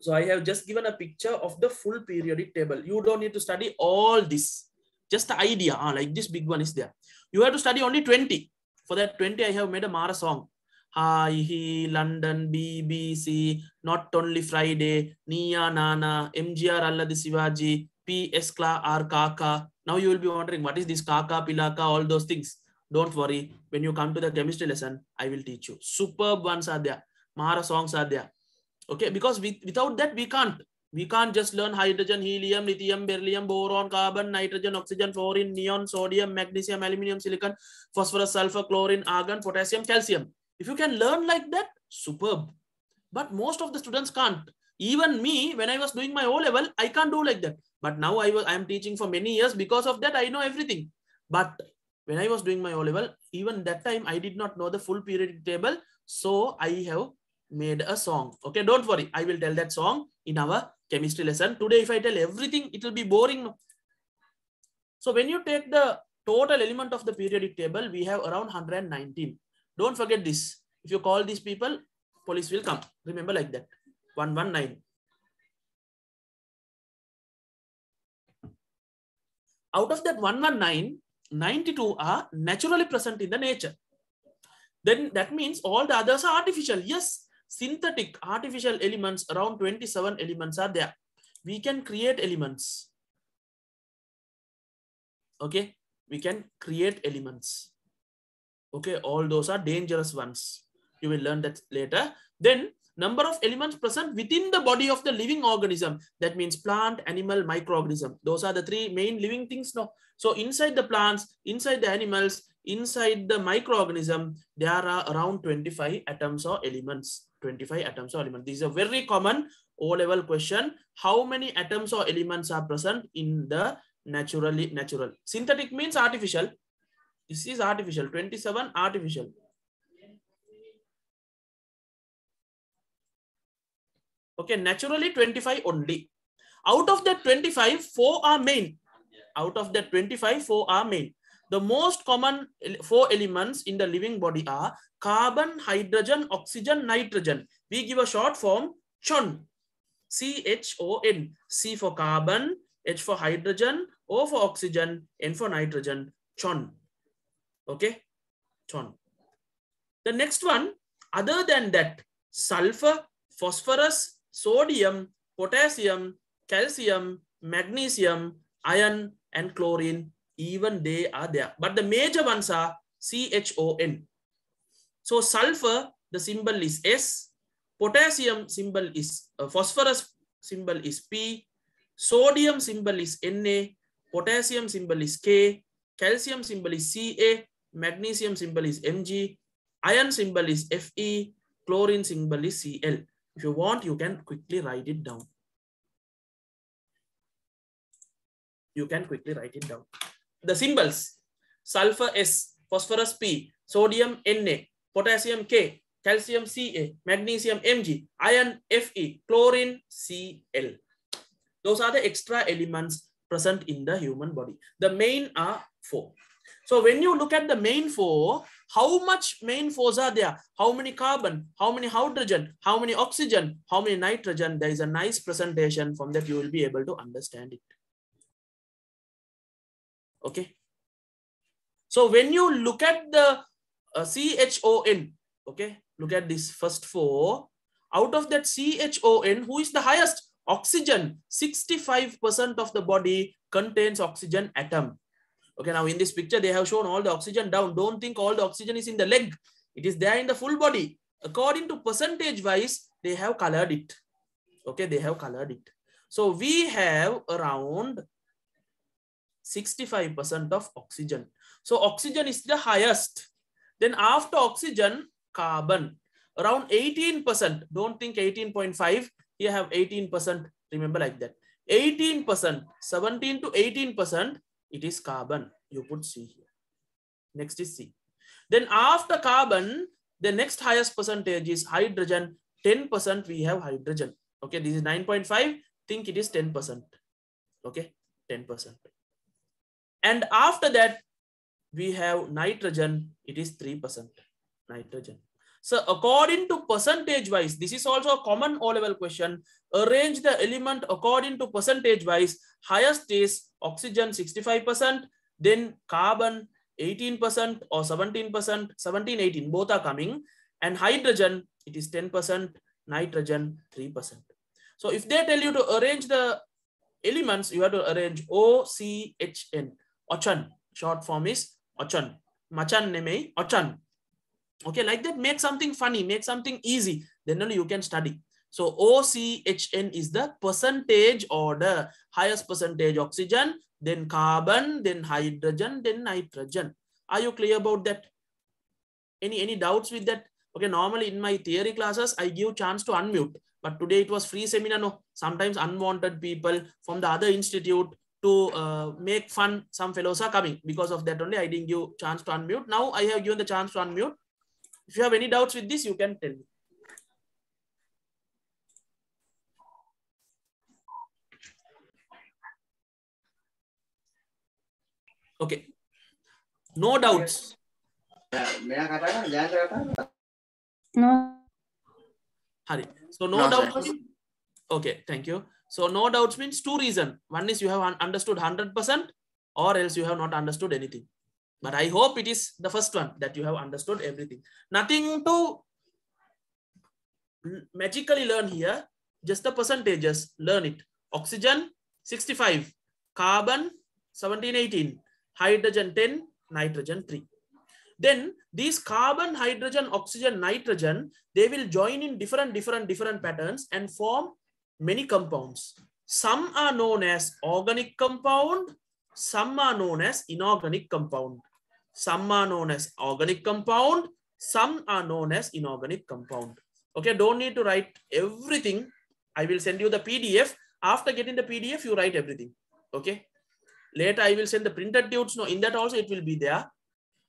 Speaker 1: So I have just given a picture of the full periodic table. You don't need to study all this. Just the idea, like this big one is there. You have to study only 20. For that 20, I have made a Mara song. Hi, he, London, BBC, Not Only Friday, Nia, Nana, MGR, Alladi Sivaji, P.S. Kla, R. Kaka. Now you will be wondering, what is this Kaka, Pilaka, all those things. Don't worry. When you come to the chemistry lesson, I will teach you. Superb ones are there. Mara songs are there. Okay, because without that, we can't. We can't just learn hydrogen, helium, lithium, beryllium, boron, carbon, nitrogen, oxygen, fluorine, neon, sodium, magnesium, aluminium, silicon, phosphorus, sulfur, chlorine, argon, potassium, calcium. If you can learn like that, superb. But most of the students can't. Even me, when I was doing my O-level, I can't do like that. But now I am teaching for many years. Because of that, I know everything. But when I was doing my O-level, even that time, I did not know the full periodic table. So I have made a song. Okay, don't worry. I will tell that song in our chemistry lesson. Today, if I tell everything, it will be boring. So when you take the total element of the periodic table, we have around 119. Don't forget this. If you call these people, police will come. Remember like that. 119. Out of that 119, 92 are naturally present in the nature. Then that means all the others are artificial. Yes, synthetic artificial elements, around 27 elements are there. We can create elements. Okay, we can create elements. Okay, all those are dangerous ones. You will learn that later. Then number of elements present within the body of the living organism. That means plant, animal, microorganism. Those are the three main living things now. So inside the plants, inside the animals, inside the microorganism, there are around 25 atoms or elements. 25 atoms or elements. This is a very common O-level question. How many atoms or elements are present in the natural? Synthetic means artificial. This is artificial. 27 artificial. Okay, naturally 25 only. Out of that 25, 4 are main. Out of that 25, 4 are main. The most common 4 elements in the living body are carbon, hydrogen, oxygen, nitrogen. We give a short form, CHON. C-H-O-N. C for carbon, H for hydrogen, O for oxygen, N for nitrogen. CHON. Okay, CHON. The next one, other than that, sulfur, phosphorus, sodium, potassium, calcium, magnesium, iron, and chlorine, even they are there. But the major ones are CHON. So sulfur, the symbol is S. Potassium symbol is phosphorus symbol is P. Sodium symbol is Na. Potassium symbol is K. Calcium symbol is Ca. Magnesium symbol is Mg. Iron symbol is Fe. Chlorine symbol is Cl. If you want, you can quickly write it down. You can quickly write it down. The symbols: sulfur S, phosphorus P, sodium Na, potassium K, calcium Ca, magnesium Mg, iron Fe, chlorine Cl. Those are the extra elements present in the human body. The main are 4. So when you look at the main 4, how much main 4s are there? How many carbon? How many hydrogen? How many oxygen? How many nitrogen? There is a nice presentation. From that you will be able to understand it. Okay. So when you look at the CHON, okay, look at this first 4. Out of that CHON, who is the highest? Oxygen. 65% of the body contains oxygen atom. Okay, now in this picture, they have shown all the oxygen down. Don't think all the oxygen is in the leg. It is there in the full body. According to percentage wise, they have colored it. Okay, they have colored it. So we have around 65% of oxygen. So oxygen is the highest. Then after oxygen, carbon. Around 18%. Don't think 18.5. Here have 18%. Remember like that. 18%. 17 to 18%. It is carbon. You put C here. Next is C. Then after carbon, the next highest percentage is hydrogen. 10% we have hydrogen. Okay, this is 9.5. Think it is 10%. Okay, 10%. And after that, we have nitrogen. It is 3%. Nitrogen. So according to percentage wise, this is also a common O-level question. Arrange the element according to percentage wise. Highest is oxygen 65%, then carbon 18% or 17%, 17, 18, both are coming. And hydrogen, it is 10%, nitrogen 3%. So if they tell you to arrange the elements, you have to arrange OCHN. Ochan. Short form is Ochan. Machan neme Ochan. Okay, like that, make something funny, make something easy. Then only you can study. So OCHN is the percentage order. Highest percentage oxygen, then carbon, then hydrogen, then nitrogen. Are you clear about that? Any doubts with that? Okay, normally in my theory classes, I give chance to unmute. But today it was free seminar. No, sometimes unwanted people from the other institute to make fun. Some fellows are coming. Because of that only, I didn't give chance to unmute. Now I have given the chance to unmute. If you have any doubts with this, you can tell me. Okay. No doubts.
Speaker 5: No.
Speaker 1: Hari. So no,
Speaker 2: No,
Speaker 1: doubts.
Speaker 2: sir.
Speaker 1: Okay, thank you. So no doubts means 2 reasons. One is you have understood 100% or else you have not understood anything. But I hope it is the first one that you have understood everything. Nothing to magically learn here. Just the percentages. Learn it. Oxygen 65. Carbon 17, 18. Hydrogen 10. Nitrogen 3. Then these carbon, hydrogen, oxygen, nitrogen, they will join in different patterns and form many compounds. Some are known as organic compound. Some are known as inorganic compound. Some are known as organic compound. Some are known as inorganic compound. Okay, don't need to write everything. I will send you the PDF. After getting the PDF, you write everything. Okay. Later, I will send the printed tubes. No, in that also it will be there.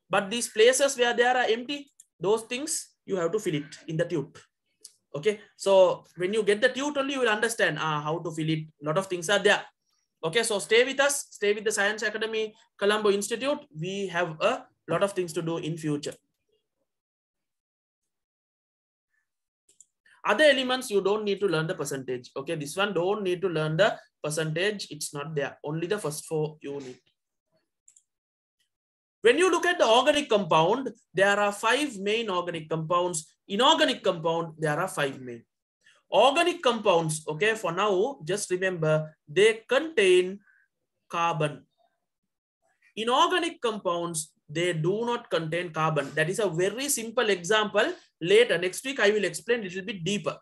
Speaker 1: But these places where there are empty, those things you have to fill it in the tube. Okay, so when you get the tute only, you will understand how to fill it. A lot of things are there. Okay, so stay with us, stay with the Science Academy Colombo Institute. We have a lot of things to do in future. Other elements, you don't need to learn the percentage. Okay, this one don't need to learn the percentage. It's not there. Only the first 4 you need. When you look at the organic compound, there are 5 main organic compounds. Inorganic compound, there are 5 main. Organic compounds, okay, for now, just remember, they contain carbon. Inorganic compounds, they do not contain carbon. That is a very simple example. Later, next week, I will explain a little bit deeper.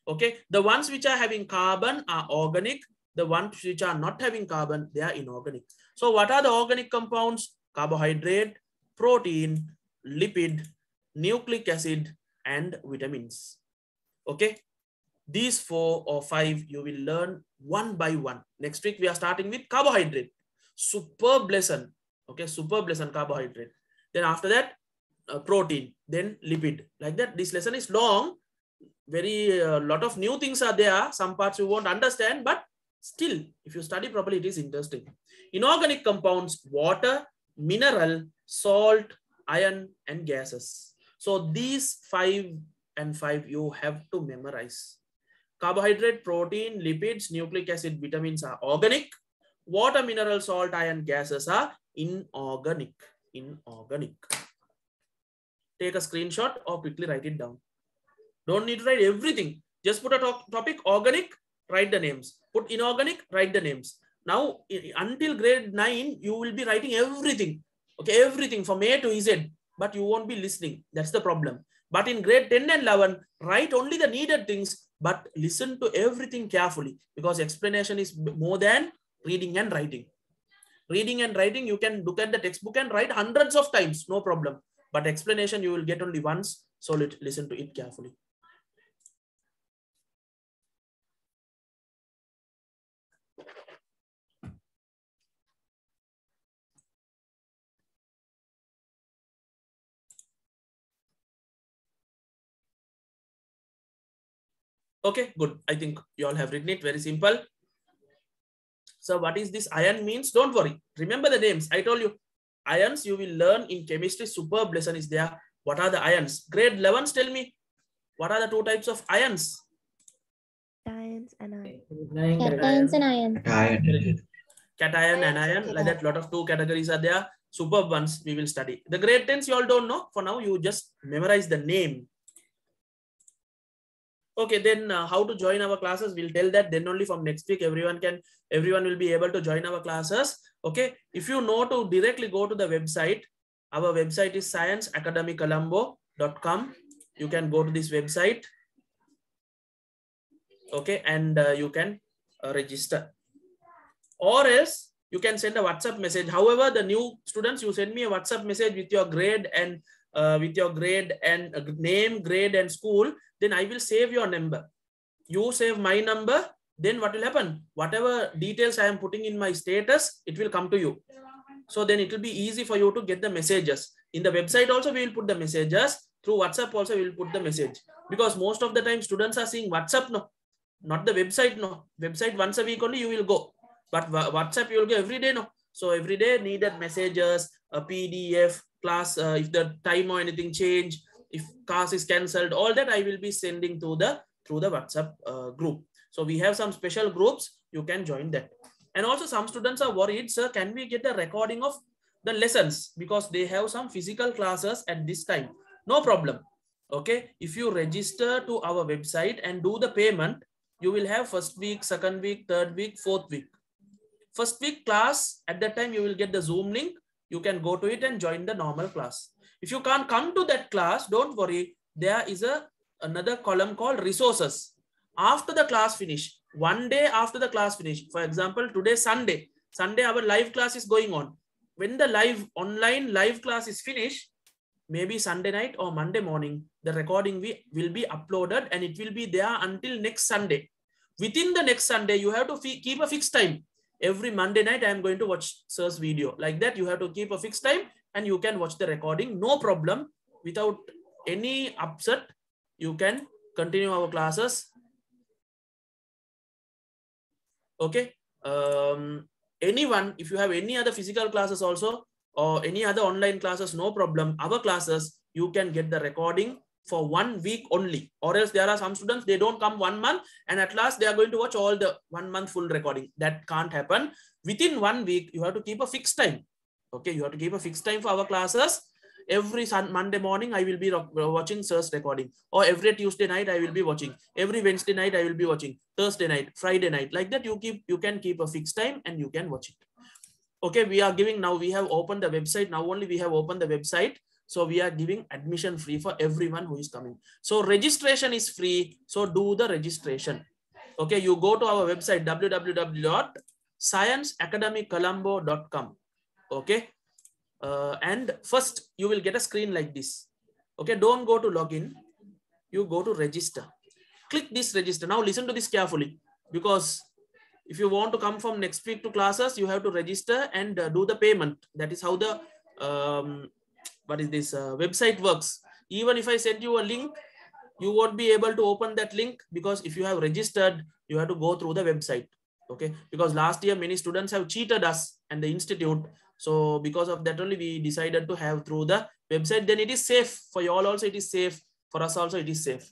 Speaker 1: Okay, the ones which are having carbon are organic. The ones which are not having carbon, they are inorganic. So what are the organic compounds? Carbohydrate, protein, lipid, nucleic acid, and vitamins. Okay, these 4 or 5 you will learn one by one. Next week we are starting with carbohydrate. Superb lesson. Okay, superb lesson, carbohydrate. Then after that, protein, then lipid. Like that, this lesson is long. Very lot of new things are there. Some parts you won't understand, but still, if you study properly, it is interesting. Inorganic compounds, water, mineral, salt, iron, and gases. So these 5 and 5 you have to memorize. Carbohydrate, protein, lipids, nucleic acid, vitamins are organic. Water, mineral, salt, iron, gases are inorganic. Inorganic. Take a screenshot or quickly write it down. Don't need to write everything. Just put a topic, organic, write the names. Put inorganic, write the names. Now, until grade 9, you will be writing everything. Okay, everything from A to Z, but you won't be listening. That's the problem. But in grade 10 and 11, write only the needed things, but listen to everything carefully, because explanation is more than reading and writing. Reading and writing, you can look at the textbook and write hundreds of times, no problem. But explanation, you will get only once. So listen to it carefully. Okay, good. I think you all have written it. Very simple. So what is this iron means? Don't worry. Remember the names. I told you. Ions you will learn in chemistry. Superb lesson is there. What are the ions? Grade 11s, tell me. What are the 2 types of ions?
Speaker 5: Cations and ions.
Speaker 4: Cations and ions.
Speaker 1: Cation and ion. Like that, lot of 2 categories are there. Superb ones we will study. The grade 10s you all don't know. For now, you just memorize the name. Okay, then how to join our classes? We'll tell that. Then only from next week, everyone will be able to join our classes. Okay, if you know to directly go to the website, our website is scienceacademycolombo.com. You can go to this website. Okay, and you can register. Or else you can send a WhatsApp message. However, the new students, you send me a WhatsApp message with your grade and name, grade, and school. Then I will save your number. You save my number. Then what will happen? Whatever details I am putting in my status, it will come to you. So then it will be easy for you to get the messages. In the website also, we will put the messages. Through WhatsApp also, we will put the message. Because most of the time, students are seeing WhatsApp, no. Not the website, no. Website once a week only you will go. But WhatsApp you will go every day, no. So every day needed messages, a PDF, class, if the time or anything change, if class is cancelled, all that I will be sending through the WhatsApp group. So we have some special groups, you can join that. And also some students are worried, sir, can we get a recording of the lessons? Because they have some physical classes at this time. No problem. Okay, if you register to our website and do the payment, you will have first week, second week, third week, fourth week. First week class, at that time you will get the Zoom link. You can go to it and join the normal class. If you can't come to that class, don't worry. There is another column called resources. After the class finish, one day after the class finish, for example, today Sunday our live class is going on. When the online live class is finished, maybe Sunday night or Monday morning, the recording will be uploaded and it will be there until next Sunday. Within the next Sunday, you have to keep a fixed time. Every Monday night, I am going to watch sir's video. Like that, you have to keep a fixed time and you can watch the recording. No problem. Without any upset, you can continue our classes. Okay. Anyone, if you have any other physical classes also or any other online classes, no problem. Our classes, you can get the recording for 1 week only, or else there are some students, they don't come 1 month and at last they are going to watch all the 1 month full recording. That can't happen. Within 1 week, you have to keep a fixed time. Okay, you have to keep a fixed time for our classes. Every Monday morning, I will be watching sir's recording, or every Tuesday night, I will be watching. Every Wednesday night, I will be watching. Thursday night, Friday night, like that. You can keep a fixed time and you can watch it. Okay, we are giving now. We have opened the website. Now only we have opened the website. So we are giving admission free for everyone who is coming. So registration is free. So do the registration. Okay, you go to our website www.scienceacademycolombo.com. Okay. And first you will get a screen like this. Okay, don't go to login. You go to register. Click this register. Now listen to this carefully, because if you want to come from next week to classes, you have to register and do the payment. That is how the website works. Even if I send you a link, you won't be able to open that link, because if you have registered, you have to go through the website. Okay, because last year many students have cheated us and the institute. So because of that only we decided to have through the website. Then it is safe for you all also. It is safe for us also. It is safe.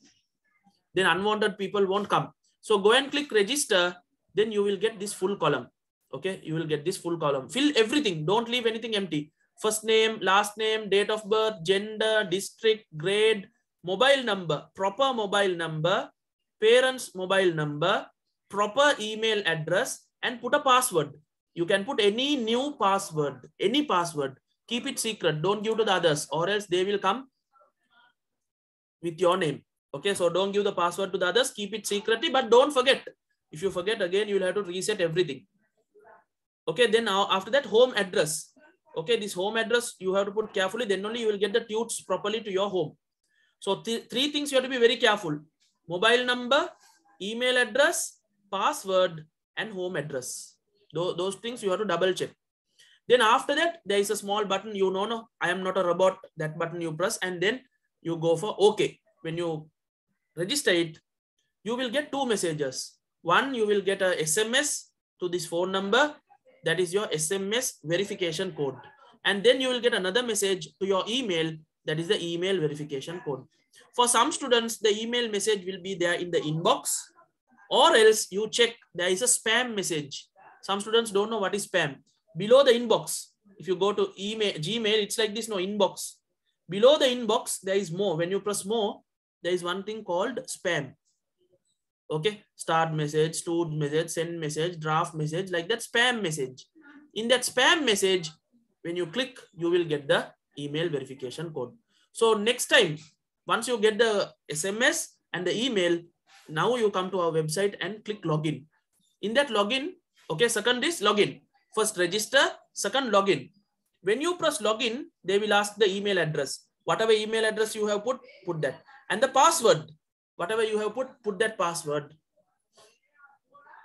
Speaker 1: Then unwanted people won't come. So go and click register. Then you will get this full column. Okay, you will get this full column. Fill everything. Don't leave anything empty. First name, last name, date of birth, gender, district, grade, mobile number, proper mobile number, parents' mobile number, proper email address, and put a password. You can put any new password, any password. Keep it secret. Don't give to the others, or else they will come with your name. Okay, so don't give the password to the others. Keep it secretly, but don't forget. If you forget again, you will have to reset everything. Okay, then now after that, home address. Okay, this home address you have to put carefully. Then only you will get the tutes properly to your home. So three things you have to be very careful: mobile number, email address, password, and home address. Those things you have to double check. Then after that, there is a small button. You know, no, I am not a robot. That button you press and then you go for OK. When you register it, you will get 2 messages. One, you will get a SMS to this phone number. That is your SMS verification code. And then you will get another message to your email. That is the email verification code. For some students, the email message will be there in the inbox, or else you check there is a spam message. Some students don't know what is spam. Below the inbox, if you go to email, Gmail, it's like this, no, inbox. Below the inbox, there is more. When you press more, there is one thing called spam. Okay, start message, to message, send message, draft message, like that, spam message. In that spam message, when you click, you will get the email verification code. So next time, once you get the SMS and the email, now you come to our website and click login. In that login, okay, second is login. First register, second login. When you press login, they will ask the email address. Whatever email address you have put that. And the password, whatever you have put that password.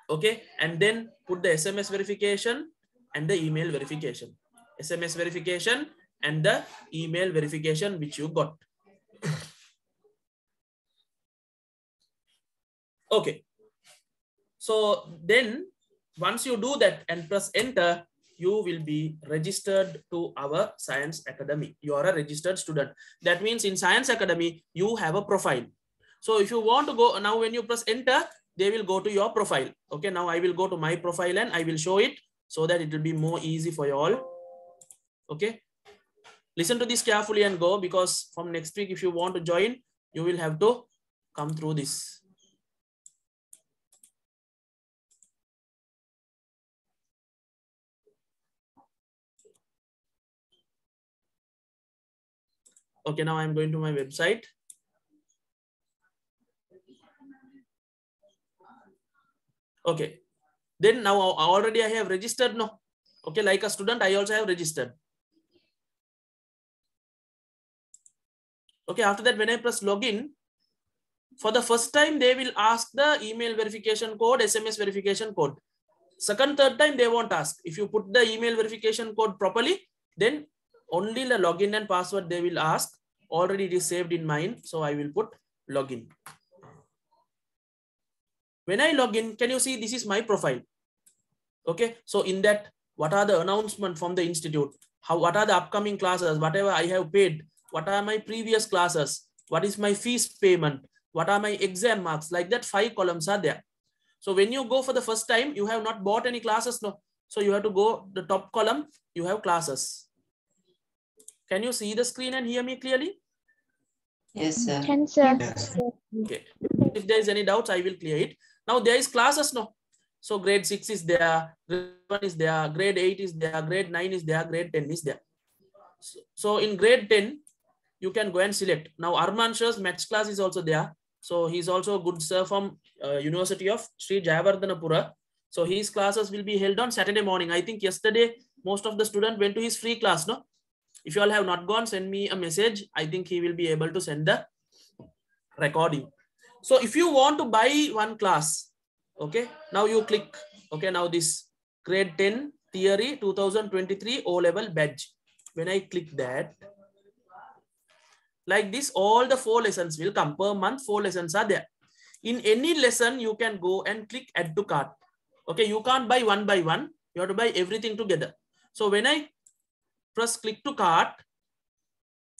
Speaker 1: Okay, and then put the SMS verification and the email verification. SMS verification and the email verification which you got. Okay. So then once you do that and press enter, you will be registered to our Science Academy. You are a registered student. That means in Science Academy, you have a profile. So if you want to go now, when you press enter, they will go to your profile. Okay, now I will go to my profile and I will show it so that it will be more easy for you all. Okay, listen to this carefully and go, because from next week, if you want to join, you will have to come through this. Okay, now I'm going to my website. Okay, then now already I have registered. No, okay, like a student, I also have registered. Okay, after that, when I press login, for the first time, they will ask the email verification code, SMS verification code. Second, third time, they won't ask. If you put the email verification code properly, then only the login and password they will ask. Already it is saved in mine, so I will put login. When I log in, can you see this is my profile? Okay, so in that, what are the announcements from the institute? What are the upcoming classes? Whatever I have paid, what are my previous classes? What is my fees payment? What are my exam marks? Like that, 5 columns are there. So when you go for the first time, you have not bought any classes, no. So you have to go the top column, you have classes. Can you see the screen and hear me clearly?
Speaker 2: Yes, sir.
Speaker 4: Can, sir.
Speaker 1: Okay. If there is any doubts, I will clear it. Now there is classes, no. So grade 6 is there, grade 1 is there, grade 8 is there, grade 9 is there, grade 10 is there. So in grade 10, you can go and select. Now Arman Shah's maths class is also there. So he's also a good sir from University of Sri Jayavardhanapura. So his classes will be held on Saturday morning. I think yesterday, most of the students went to his free class, no? If you all have not gone, send me a message. I think he will be able to send the recording. So if you want to buy one class, okay, now you click, okay, now this grade 10 theory 2023 O-level badge. When I click that, like this, all the 4 lessons will come per month. 4 lessons are there. In any lesson, you can go and click add to cart. Okay, you can't buy one by one. You have to buy everything together. So when I press click to cart,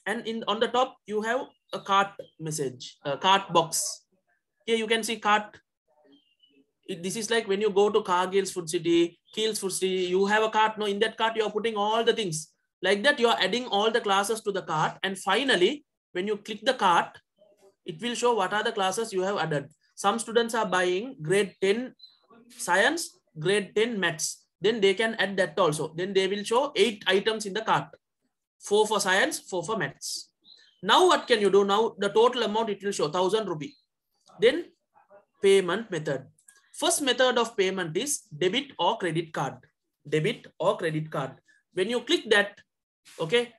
Speaker 1: and on the top, you have a cart message, a cart box. Here you can see cart. This is like when you go to Cargill's Food City, Keel's Food City, you have a cart. No, in that cart, you are putting all the things. Like that, you are adding all the classes to the cart. And finally, when you click the cart, it will show what are the classes you have added. Some students are buying grade 10 science, grade 10 maths. Then they can add that also. Then they will show 8 items in the cart. 4 for science, 4 for maths. Now what can you do? Now the total amount, it will show 1,000 rupee. Then payment method. First method of payment is debit or credit card. Debit or credit card. When you click that, okay,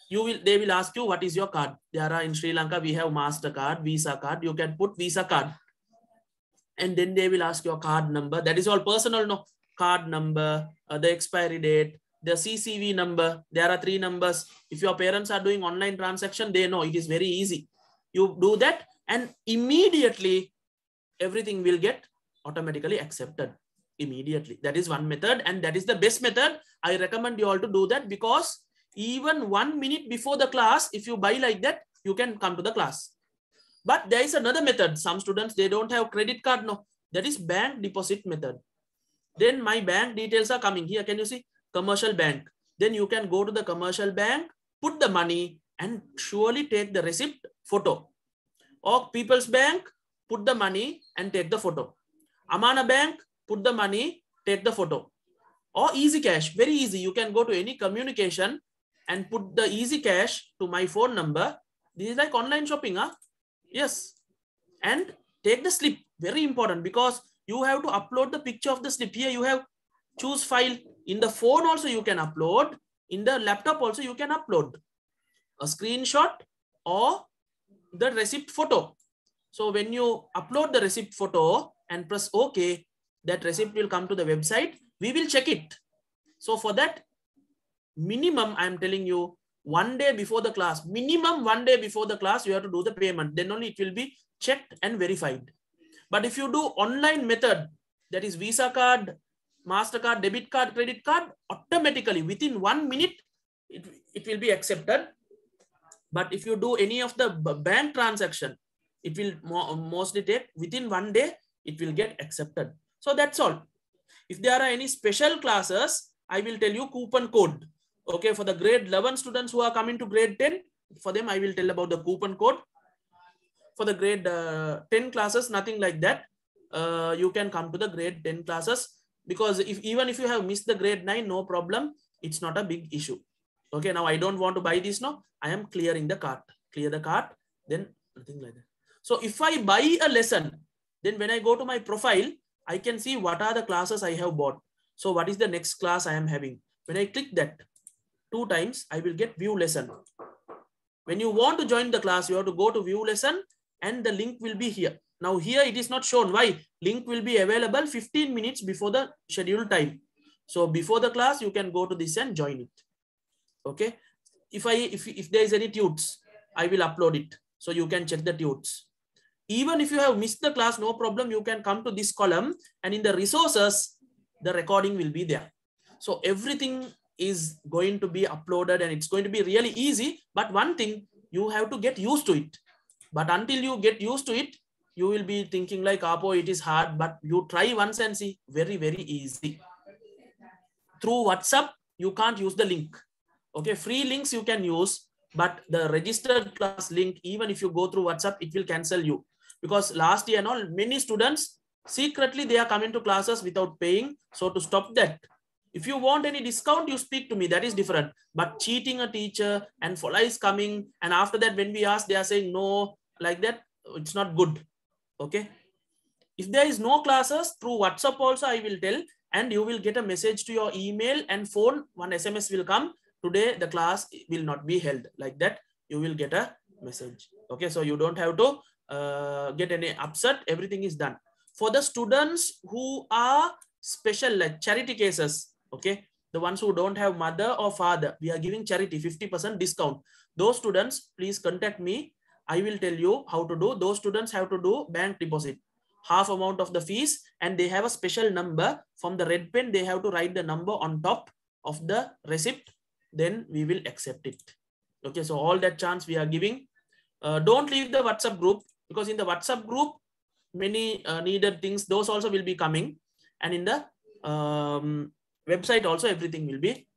Speaker 1: they will ask you what is your card. There are in Sri Lanka, we have MasterCard, Visa card. You can put Visa card. And then they will ask your card number. That is all personal, no? Card number, the expiry date, the CCV number. There are 3 numbers. If your parents are doing online transaction, they know it is very easy. You do that and immediately everything will get automatically accepted immediately. That is one method, and that is the best method. I recommend you all to do that, because even 1 minute before the class, if you buy like that, you can come to the class. But there is another method. Some students, they don't have credit card. No, that is bank deposit method. Then my bank details are coming here. Can you see? Commercial bank. Then you can go to the commercial bank, put the money, and surely take the receipt photo. Or People's Bank, put the money and take the photo. Amana Bank, put the money, take the photo. Or Easy Cash, very easy. You can go to any communication and put the Easy Cash to my phone number. This is like online shopping, huh? Yes. And take the slip, very important, because you have to upload the picture of the slip. Here you have choose file. In the phone also you can upload. In the laptop also you can upload a screenshot or the receipt photo. So when you upload the receipt photo and press OK, that receipt will come to the website. We will check it. So for that, minimum, I am telling you, 1 day before the class, minimum 1 day before the class, you have to do the payment. Then only it will be checked and verified. But if you do online method, that is Visa card, MasterCard, debit card, credit card, automatically within 1 minute, it will be accepted. But if you do any of the bank transaction, it will mostly take within 1 day, it will get accepted. So that's all. If there are any special classes, I will tell you coupon code. Okay, for the grade 11 students who are coming to grade 10, for them, I will tell about the coupon code. For the grade 10 classes, nothing like that. You can come to the grade 10 classes, because even if you have missed the grade 9, no problem. It's not a big issue. Okay, now I don't want to buy this now. I am clearing the cart. Clear the cart, then nothing like that. So if I buy a lesson, then when I go to my profile, I can see what are the classes I have bought. So what is the next class I am having? When I click that 2 times, I will get view lesson. When you want to join the class, you have to go to view lesson and the link will be here. Now here it is not shown. Why? Link will be available 15 minutes before the scheduled time. So before the class, you can go to this and join it. Okay. If there is any tunes, I will upload it. So you can check the tunes. Even if you have missed the class, no problem. You can come to this column, and in the resources, the recording will be there. So everything is going to be uploaded, and it's going to be really easy. But one thing, you have to get used to it. But until you get used to it, you will be thinking like, Apo, it is hard, but you try once and see, very, very easy. Through WhatsApp, you can't use the link. Okay, free links you can use, but the registered class link, even if you go through WhatsApp, it will cancel you. Because last year and all, many students, secretly, they are coming to classes without paying. So to stop that, if you want any discount, you speak to me, that is different. But cheating a teacher and follow is coming, and after that, when we ask, they are saying no, like that, it's not good. Okay. If there is no classes, through WhatsApp also, I will tell, and you will get a message to your email and phone. One SMS will come. Today, the class will not be held. Like that, you will get a message. Okay. So you don't have to get any upset. Everything is done. For the students who are special, like charity cases, okay, the ones who don't have mother or father, we are giving charity 50% discount. Those students, please contact me. I will tell you how to do. Those students have to do bank deposit, half amount of the fees, and they have a special number. From the red pen, they have to write the number on top of the receipt. Then we will accept it. Okay, so all that chance we are giving. Don't leave the WhatsApp group, because in the WhatsApp group, many needed things, those also will be coming. And in the website also, everything will be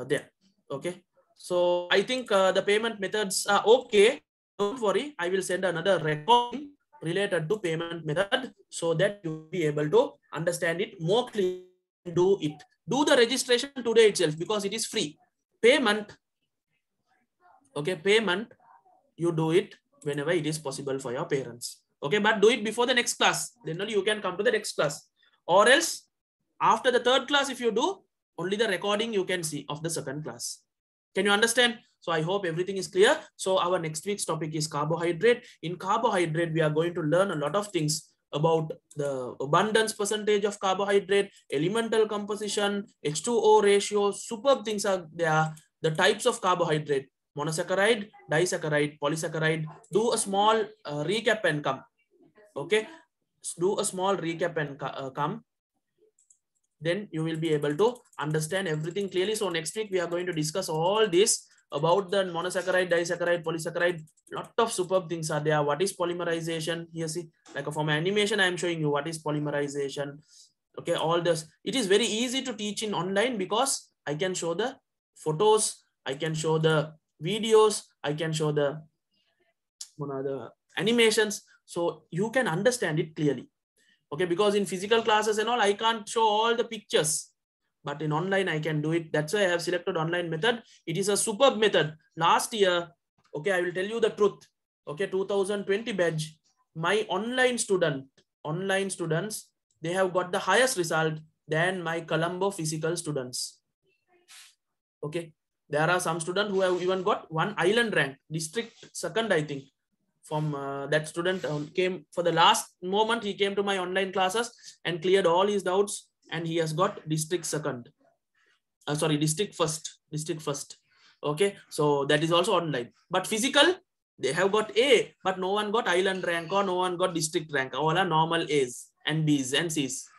Speaker 1: there. Okay, so I think the payment methods are okay. Don't worry, I will send another recording related to payment method so that you will be able to understand it more clearly. Do it. Do the registration today itself, because it is free. Payment, okay, payment, you do it whenever it is possible for your parents. Okay, but do it before the next class. Then only you can come to the next class. Or else, after the third class, if you do, only the recording you can see of the second class. Can you understand? So I hope everything is clear. So our next week's topic is carbohydrate. In carbohydrate, we are going to learn a lot of things about the abundance percentage of carbohydrate, elemental composition, H2O ratio, superb things are there. The types of carbohydrate, monosaccharide, disaccharide, polysaccharide. Do a small recap and come. Okay, do a small recap and come. Then you will be able to understand everything clearly. So next week we are going to discuss all this about the monosaccharide, disaccharide, polysaccharide. Lot of superb things are there. What is polymerization? Here, see, like from animation, I am showing you what is polymerization. Okay, all this. It is very easy to teach in online because I can show the photos, I can show the videos, I can show the animations, so you can understand it clearly. Okay, because in physical classes and all, I can't show all the pictures, but in online I can do it. That's why I have selected online method. It is a superb method. Last year, okay, I will tell you the truth. Okay, 2020 batch, my online students, they have got the highest result than my Colombo physical students. Okay, there are some students who have even got one island rank, district second, I think. From that student came for the last moment, he came to my online classes and cleared all his doubts, and he has got district second. Sorry, district first. Okay, so that is also online. But physical, they have got A, but no one got island rank or no one got district rank. All are normal A's and B's and C's.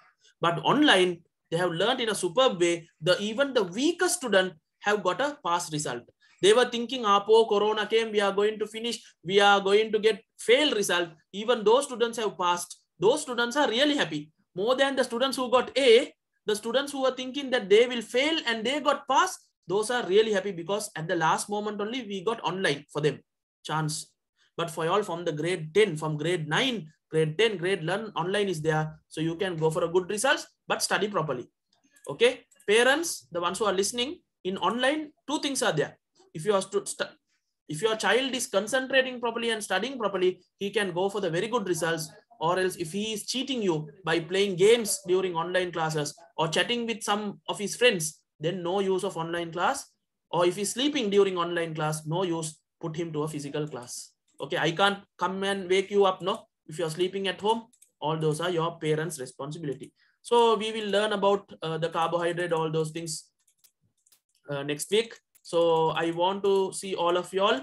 Speaker 1: But online, they have learned in a superb way. Even the weakest student have got a pass result. They were thinking, Apo, Corona came, we are going to finish, we are going to get fail result. Even those students have passed. Those students are really happy. More than the students who got A, the students who were thinking that they will fail and they got pass, those are really happy because at the last moment only we got online for them chance. But for all from the grade 10, from grade 9, grade 10, grade 11, online is there. So you can go for a good results, but study properly. Okay, parents, the ones who are listening, in online, two things are there. If your child is concentrating properly and studying properly, he can go for the very good results. Or else if he is cheating you by playing games during online classes or chatting with some of his friends, then no use of online class. Or if he's sleeping during online class, no use, put him to a physical class. Okay, I can't come and wake you up, no. If you're sleeping at home, all those are your parents' responsibility. So we will learn about the carbohydrate, all those things next week. So I want to see all of y'all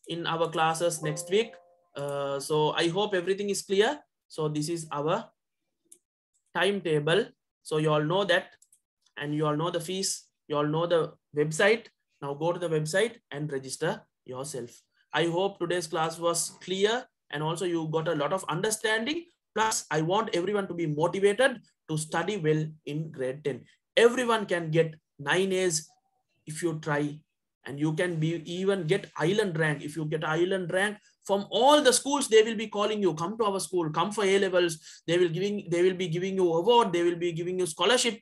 Speaker 1: in our classes next week. So I hope everything is clear. So this is our timetable. So you all know that, and you all know the fees, you all know the website. Now go to the website and register yourself. I hope today's class was clear, and also you got a lot of understanding. Plus, I want everyone to be motivated to study well in grade 10. Everyone can get 9 A's if you try, and you can be even get island rank. If you get island rank from all the schools, they will be calling you, come to our school, come for A levels. They will be giving you award. They will be giving you scholarship.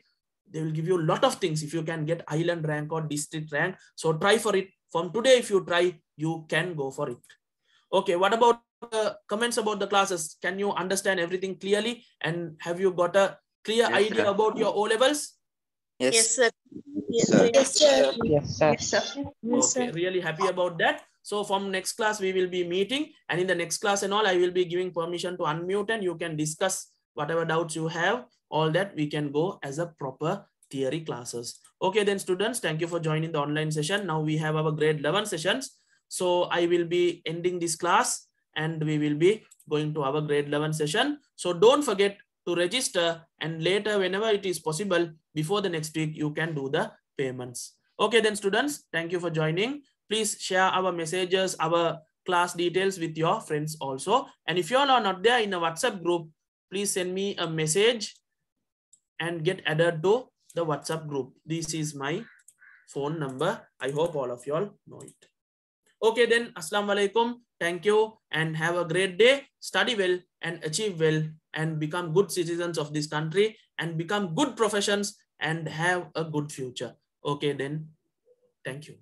Speaker 1: They will give you a lot of things if you can get island rank or district rank. So try for it. From today, if you try, you can go for it. Okay, what about comments about the classes? Can you understand everything clearly? And have you got a clear idea about your O levels?
Speaker 2: Yes.
Speaker 7: sir.
Speaker 2: Yes, sir.
Speaker 4: Yes, sir.
Speaker 6: Yes, sir.
Speaker 2: Yes, sir.
Speaker 1: Okay, really happy about that. So from next class, we will be meeting, and in the next class and all, I will be giving permission to unmute, and you can discuss whatever doubts you have. All that we can go as a proper theory classes. Okay, then students, thank you for joining the online session. Now we have our grade 11 sessions. So I will be ending this class, and we will be going to our grade 11 session. So don't forget to register, and later, whenever it is possible, before the next week, you can do the payments. Okay, then students, thank you for joining. Please share our messages, our class details with your friends also. And if you all are not there in a WhatsApp group, please send me a message and get added to the WhatsApp group. This is my phone number. I hope all of you all know it. Okay, then Assalamu alaikum. Thank you and have a great day. Study well and achieve well and become good citizens of this country and become good professions and have a good future. Okay, then. Thank you.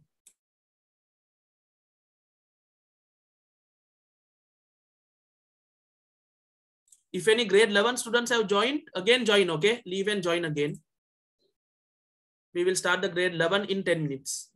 Speaker 1: If any grade 11 students have joined, again join, okay? Leave and join again. We will start the grade 11 in 10 minutes.